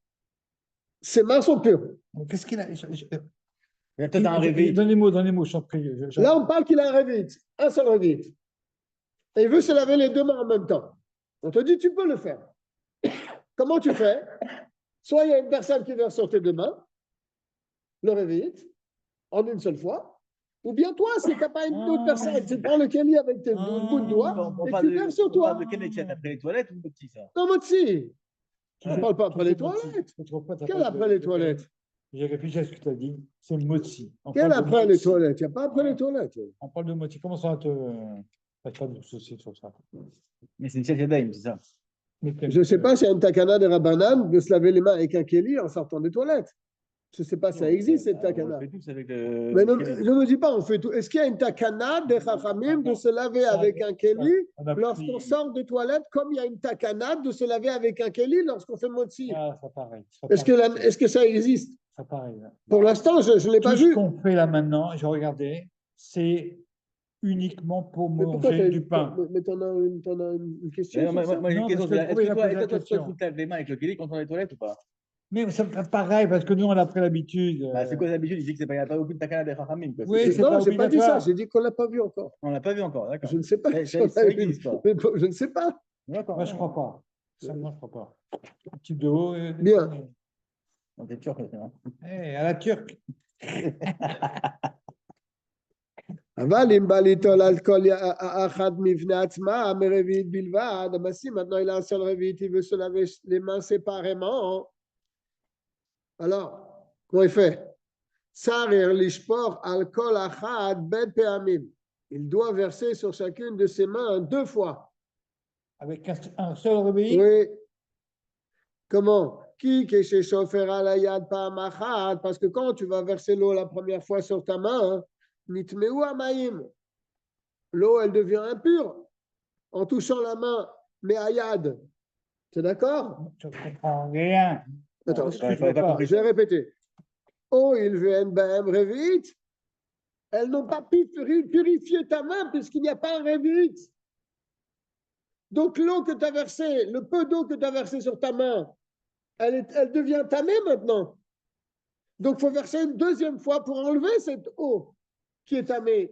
Ses mains sont pures. Qu'est-ce qu'il a? Il y a peut-être un réveil. Dans les mots, je t'en prie. Là, on parle qu'il a un révit, un seul révit. Et il veut se laver les deux mains en même temps. On te dit, tu peux le faire. Comment tu fais? Soit il y a une personne qui verse sur tes deux mains, le révit, en une seule fois. Ou bien toi, si tu n'as pas une autre personne, tu prends le keli avec tes bouts de doigts et tu verses sur toi. On parle de quel Étienne après les toilettes ou petit ça? Non, Motsi. On ne parle pas après les toilettes. Quel après les toilettes? J'ai réfléchi à ce que tu as dit. C'est Motsi. Quel après les toilettes? Il n'y a pas après les toilettes. On parle de Motsi. Comment ça va te. Pas de soucis sur ça. Mais c'est une Yadaim, c'est ça. Je ne sais pas s'il y a une takana de Rabbanan de se laver les mains avec un keli en sortant des toilettes. Je ne sais pas si ça existe, cette takana. Mais je ne dis pas, on fait tout. Est-ce qu'il y a une takana de Chachamim de se laver avec un keli lorsqu'on sort des toilettes, comme il y a une takana de se laver avec un keli lorsqu'on fait motzi? Ah, ça pareil. Est-ce que ça existe? Ça pareil. Pour l'instant, je ne l'ai pas vu. Ce qu'on fait là maintenant, j'ai regardé, c'est uniquement pour Mais pourquoi manger du pain. mais t'en as une question Mais sur ça? moi, j'ai une Non, question. parce que Est-ce Drouet, que il a toi, posé la toi, question. tu te laves les mains avec le kéli quand on est dans les toilettes ou pas? Mais c'est pas pareil, parce que nous, on a pris l'habitude. Bah, c'est quoi l'habitude? Il dit que c'est pas, il n'y a pas beaucoup de takana des chachamim, quoi. Oui, c'est Non, pas j'ai pas dit ça. obligatoire. J'ai dit qu'on l'a pas vu encore. On l'a pas vu encore, d'accord. Je ne sais pas. Ça existe, quoi. Mais bon, je ne sais pas. D'accord. Moi, je crois pas. Ça, moi, je crois pas. Un type de haut. Bien. On est turc, hein. À la turque. אבל אם בא ליטול על כל אחת מבני עצמה, מרביעית בלבד, אבל si maintenant il a un seul révite, il veut se laver les mains séparément. Alors, comment il fait? Sarir lishpor al kol achad bet pe'amim. Il doit verser sur chacune de ses mains 2 fois. Avec un seul réveil. Oui. Comment? Qui keshe shofer al yad pa'am achad? Parce que quand tu vas verser l'eau la première fois sur ta main, nitmeu amayim. L'eau, elle devient impure en touchant la main, mais ayad. C'est d'accord? Je ne comprends rien. Attends, Je n'avais pas compris. je vais répéter. Oh, il viennent b'em revit. Elles n'ont pas pu purifier ta main puisqu'il n'y a pas un revit. Donc l'eau que tu as versée, le peu d'eau que tu as versée sur ta main, elle devient tamée maintenant. Donc il faut verser une deuxième fois pour enlever cette eau qui est tamée.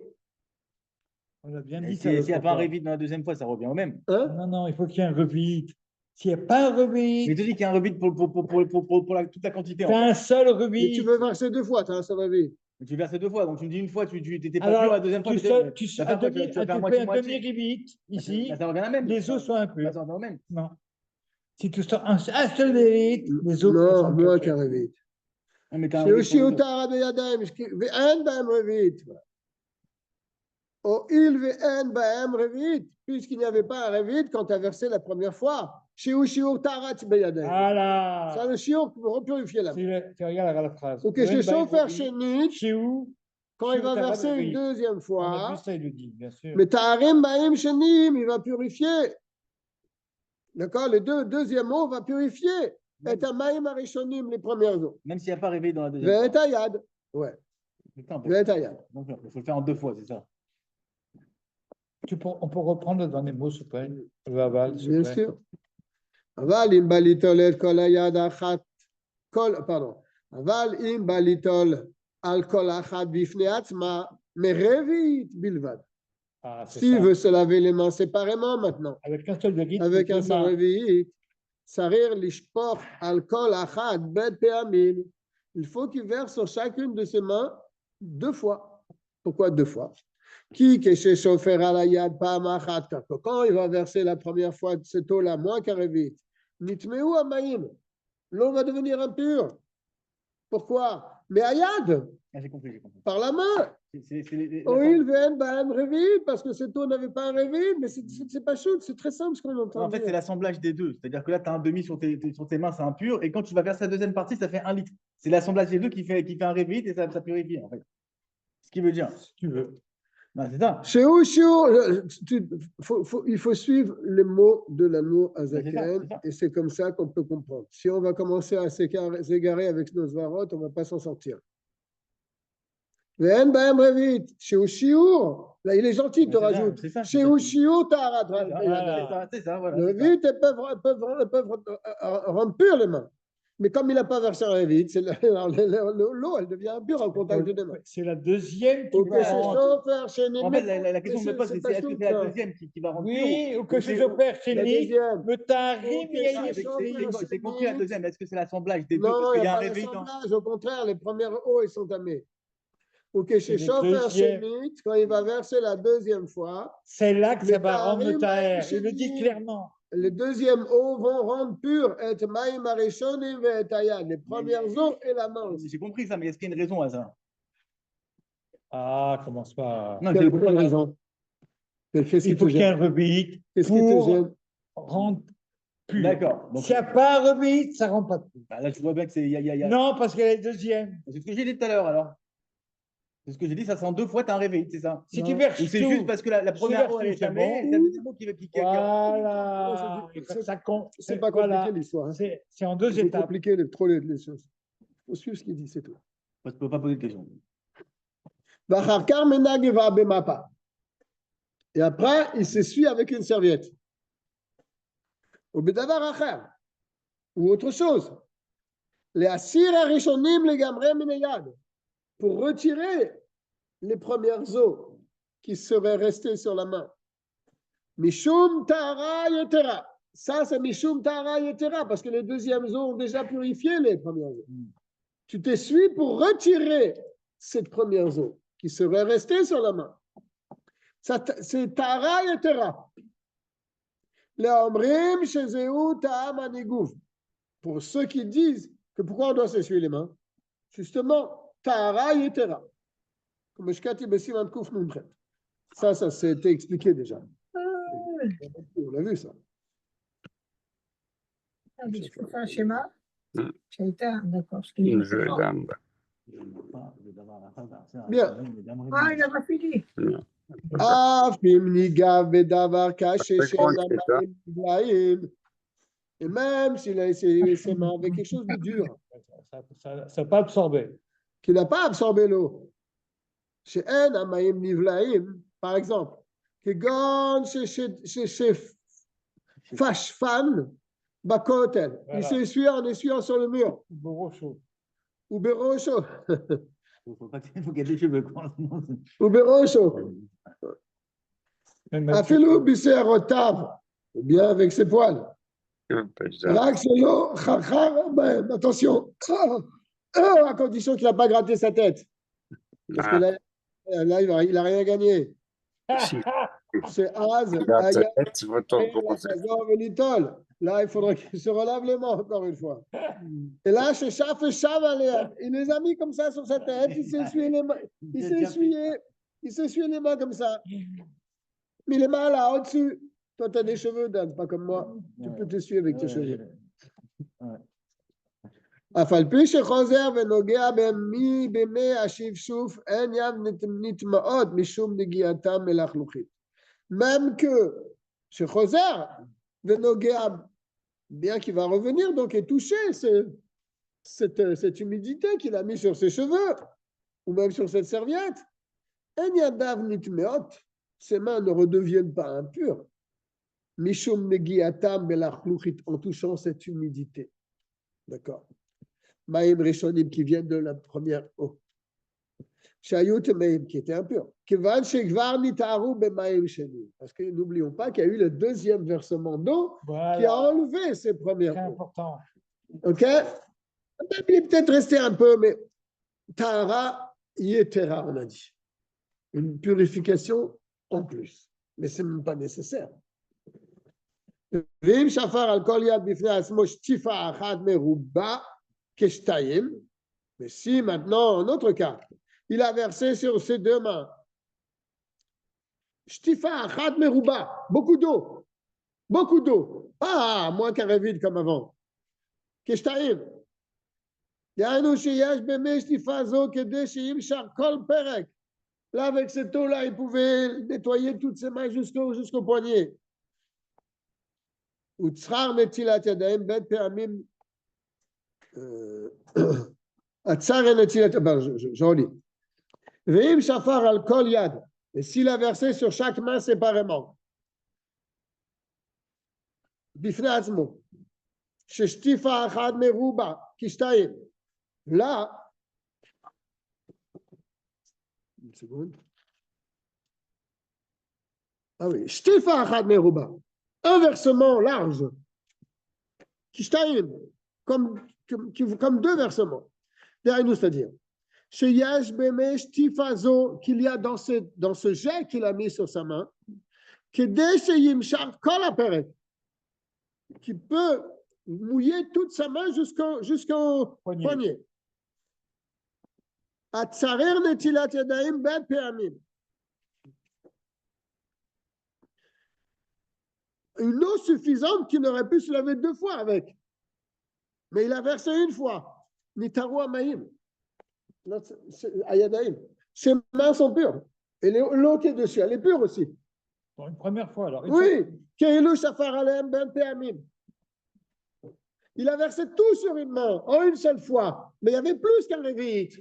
On a bien Et dit si- ça. S'il n'y a pas un révite dans la deuxième fois, ça revient au même. Hein? Non, non, il faut qu'il y ait un revit. S'il n'y a pas un Mais revit, tu dis qu'il y a un révite pour toute la quantité. tu En as fait. un seul Mais revit. tu veux verser 2 fois, tu as un seul revit. Mais tu verses 2 fois. Donc tu me dis une fois, tu n'étais pas Alors, pur, la deuxième fois, tu tu vas faire fais quoi, un tu vas faire fais un moitié-moitié. demi-revit ici, Bah, ça revient à la même. les eaux sont Bah, impures. ça revient au même. Non. Si tu sors un seul revit, les eaux Non, sont moins impures. qu'un revit. Ah, mais t'as un C'est révite aussi pour au les autres. tara beyadayim, ve'en ba'em revit. Oh, il ve'en ba'em revit, puisqu'il n'y avait pas un revit quand tu as versé la première fois. Shiur tarat beyadayim. Ça, Voilà. le shiur pour purifier la main. Tu regardes la phrase. Donc, chez chauffeur chenit, Chez où? quand il va verser une deuxième On a fois, vu ça, il le dit, bien sûr. mais ta'arim ba'im shenim, il va purifier. D'accord? Le deuxième eau va purifier. Et ta'maim arishonim, les premières eaux. Même s'il n'y a pas réveillé dans la deuxième fois. Ve'etayad. Ouais. Putain, Ve'etayad. donc, il faut le faire en 2 fois, c'est ça. On peut reprendre le dernier mot, s'il te plaît. Le aval, s'il te Bien plaît. sûr. אבל אם בא ליטול את כל היד האחת, אבל אם בא ליטול על כל אחת בפני עצמה, מרביעית בלבד. Ah, c'est S'il ça. veut se laver les mains séparément maintenant, Avec un seul revit. avec un seul רביעית, צריך לשפוך על כל אחת בית פעמים. Il faut qu'il verse sur chacune de ses mains 2 fois. Pourquoi 2 fois? Qui כששופר על היד פעם אחת, quand il va verser la première fois cette eau-là, moins qu'un revit, nitmeu amayim, l'eau va devenir impure. Pourquoi? Mais ayad, Ah, j'ai compris, j'ai compris. par la main. En Oil ven ba'em revit, parce que cette eau n'avait pas un revit, mais c'est pas chaud, c'est très simple ce qu'on entend. fait, c'est l'assemblage des deux. C'est-à-dire que là, tu as un demi sur tes mains, c'est impur. Et quand tu vas verser la deuxième partie, ça fait 1 litre. C'est l'assemblage des deux qui fait un révite et ça purifie, en fait. Ce qui veut dire. Si tu veux. Ben, c'est ça. Chez il faut suivre les mots de l'amour Azaken, c'est ça. et c'est comme ça qu'on peut comprendre. Si on va commencer à s'égarer avec nos svarot, on ne va pas s'en sortir. Ve'en ba'em revit, chez Shiur, là il est gentil, te rajoute. C'est ça. Chez Shiur, t'arrêtes. C'est ça, voilà. Le revit, elles peuvent rendre pures les mains. Mais comme il n'a pas versé un revit, l'eau, elle devient impure en contact des mains. C'est la deuxième qui Ou que va c'est rendre. chauffeur chez En fait, la question que je me pose, c'est est-ce que c'est la deuxième qui va rendre Oui, ou que c'est chez Jopère, chez la Nick, deuxième. le tarim, il y a J'ai compris la deuxième. Est-ce que c'est l'assemblage des deux? Non, Parce il qu'il n'y y a a un pas réveil dans. d'assemblage. Au contraire, les premières eaux, elles sont tamées. Ou que chez le chauffeur deuxième. chémite, quand il va verser la deuxième fois, c'est là que Le ça va rendre le tarim, taher. Il le dit clairement. les deuxièmes eaux vont rendre pur et maïm arishonim et ayad. Les premières eaux et la main aussi. J'ai compris ça, mais est-ce qu'il y a une raison à ça? Ah, commence pas. Non, Quelle raison? Qu'est-ce Il qui faut te qu'il y ait gêne? un rebit Qu'est-ce qui te pour gêne? rendre pur. D'accord. Donc, S'il n'y a pas un rebit, ça ne rend pas pur. bah, là, tu vois bien que c'est. Non, parce qu'elle est deuxième. C'est ce que j'ai dit tout à l'heure, alors. C'est ce que j'ai dit, ça sent 2 fois, tu as un réveil, c'est ça? Si Non. tu verses Ou c'est tout, juste parce que la première fois, elle est c'est tamée, bon. et c'est la deuxième fois qui Voilà. Ça compte. C'est pas Voilà. compliqué l'histoire. Hein. C'est en 2 C'est étapes. compliqué trop les choses. Il faut suivre ce qu'il dit, c'est tout. Je ne peux pas poser de question. ואחר כך מנגב במפה. Et après, il s'essuie avec une serviette. Ou bedavar acher, ou autre chose. Les asir arishonim les gamre mineyad, pour retirer les premières eaux qui seraient restées sur la main. Mishum Tahara Yetera. Ça, c'est Mishum Tahara Yetera, parce que les deuxièmes eaux ont déjà purifié les premières eaux. Tu t'essuies pour retirer cette première eau qui serait restée sur la main. Ça, c'est Tahara Yetera. Les Omrim Shezeu Ta'am Anigouf. Pour ceux qui disent que pourquoi on doit s'essuyer les mains, justement, Tahara Yetera. Comme Shkati Besiman Kouf Nunchet. Ça s'était expliqué déjà. On a vu ça. Je peux faire un schéma. Shaita, d'accord. Bien. Ah, il n'a pas fini. Et même s'il a essayé ses mains avec quelque chose de dur, Ça n'a pas absorbé. qui n'a pas absorbé l'eau. Chez En Amayim Nivlaim, par exemple, qui gagne chez Fashfan Bakotel, il s'essuie en essuyant sur le mur. Borocho. Ou Berocho. Il faut qu'il y ait des cheveux. Ou Berocho. Afilou Bisser Rotav, ou bien avec ses poils. Raxelo, attention, à condition qu'il n'a pas gratté sa tête. Parce que là il n'a rien gagné. C'est Az, là, il faudrait qu'il se relave les mains encore une fois. Et là, chez Chaf et Chav, il les a mis comme ça sur sa tête, il s'est essuyé les mains, il s'est essuyé les mains comme ça. Mais les mains là, au-dessus. Toi, tu as des cheveux, Dan, pas comme moi. Tu peux t'essuyer avec tes cheveux. Afalpi shechozer venogea bemi beme ashiv shuf en yav nitmaot mishum negiatam melachluchit. Même que shechozer venogea, bien qu'il va revenir, donc et toucher cette humidité qu'il a mis sur ses cheveux ou même sur cette serviette, en yadav nitmeot, ses mains ne redeviennent pas impures. Mishum negiatam melachluchit, en touchant cette humidité. D'accord. Maïm Rishonim qui viennent de la première eau. Shayut Maïm qui était impur. Kivan Shekvar Nitaru Bemaïm Sheni. Parce que n'oublions pas qu'il y a eu le deuxième versement d'eau qui a enlevé ces premières eaux. C'est important. Ok? Il est peut-être resté un peu, mais Tahara Yetera, on a dit. Une purification en plus. Mais ce n'est même pas nécessaire. Vim Shafar Al-Kol Yad Bifnei Asmo Shtifa Achad Meruba. Mais si maintenant, en autre cas, il a versé sur ses deux mains, Shtifa Achad Meruba, beaucoup d'eau, moins qu'un révide comme avant. Keshtaim. Yainu sheyesh beme shtifa zo kede sheim shar kol perek. Là, avec cette eau-là, il pouvait nettoyer toutes ses mains jusqu'au poignet. Utzrar netilat yadayim bet pe'amim. Je relis. Veim shafar al kol yad. Et s'il a versé sur chaque main séparément. Bifnei atzmo. Sheshtifa achad meruba kishtayim. Là, une seconde. Ah oui, shtifa achad meruba. Un versement large. Kishtayim. Comme deux versements. C'est-à-dire, chez Yesh Bemesh Tifazo, qu'il y a dans ce jet qu'il a mis sur sa main, qui peut mouiller toute sa main jusqu'au poignet. Une eau suffisante qui n'aurait pu se laver 2 fois avec. Mais il a versé une fois. Nitaru Amayim. Ayadaim. Ses mains sont pures. Et l'eau qui est dessus, elle est pure aussi. Pour une première fois, alors. Oui. Il a versé tout sur une main, en une seule fois. Mais il y avait plus qu'un révite.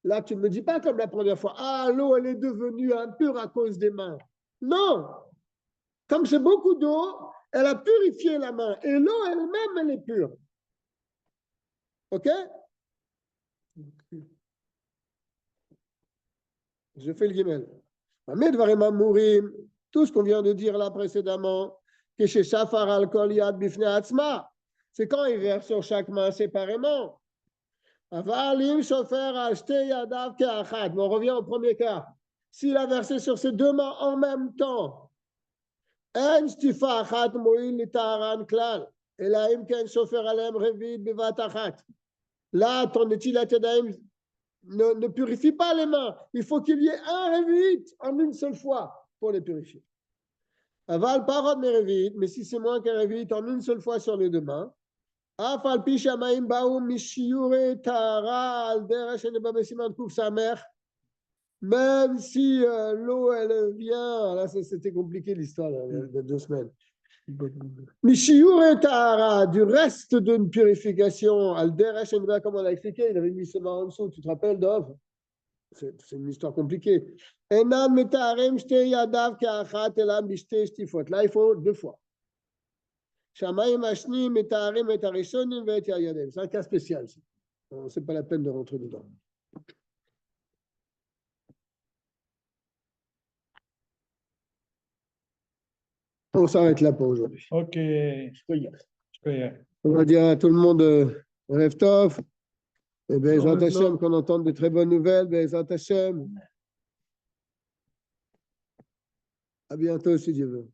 Là, tu ne me dis pas comme la première fois. Ah, l'eau, elle est devenue impure à cause des mains. Non. Comme c'est beaucoup d'eau, elle a purifié la main. Et l'eau elle-même, elle est pure. OK? Je fais le guimel. Tout ce qu'on vient de dire là précédemment, que chez Shafar al-Kol Yad Bifne Atzma, c'est quand il verse sur chaque main séparément. Mais on revient au premier cas. S'il a versé sur ses deux mains en même temps, là, ton Netilat Yadayim ne purifie pas les mains. Il faut qu'il y ait un révit en une seule fois pour les purifier. Aval parod merevit, mais si c'est moins qu'un révit en une seule fois sur les deux mains, afal pi shamayim baum mishiure tara al derech eneba besiman kuf samer, même si l'eau elle vient, là c'était compliqué l'histoire de 2 semaines. Mishiure tara, du reste d'une purification, al derech eneba, comme on l'a expliqué, il avait mis ses mains en dessous, tu te rappelles Dov? C'est une histoire compliquée. Là, il faut 2 fois. C'est un cas spécial. Ce n'est pas la peine de rentrer dedans. On s'arrête là pour aujourd'hui. Ok. On va dire à tout le monde rêve tov. Et Bezrat Hashem, qu'on entende de très bonnes nouvelles. Bezrat Hashem. À bientôt si Dieu veut.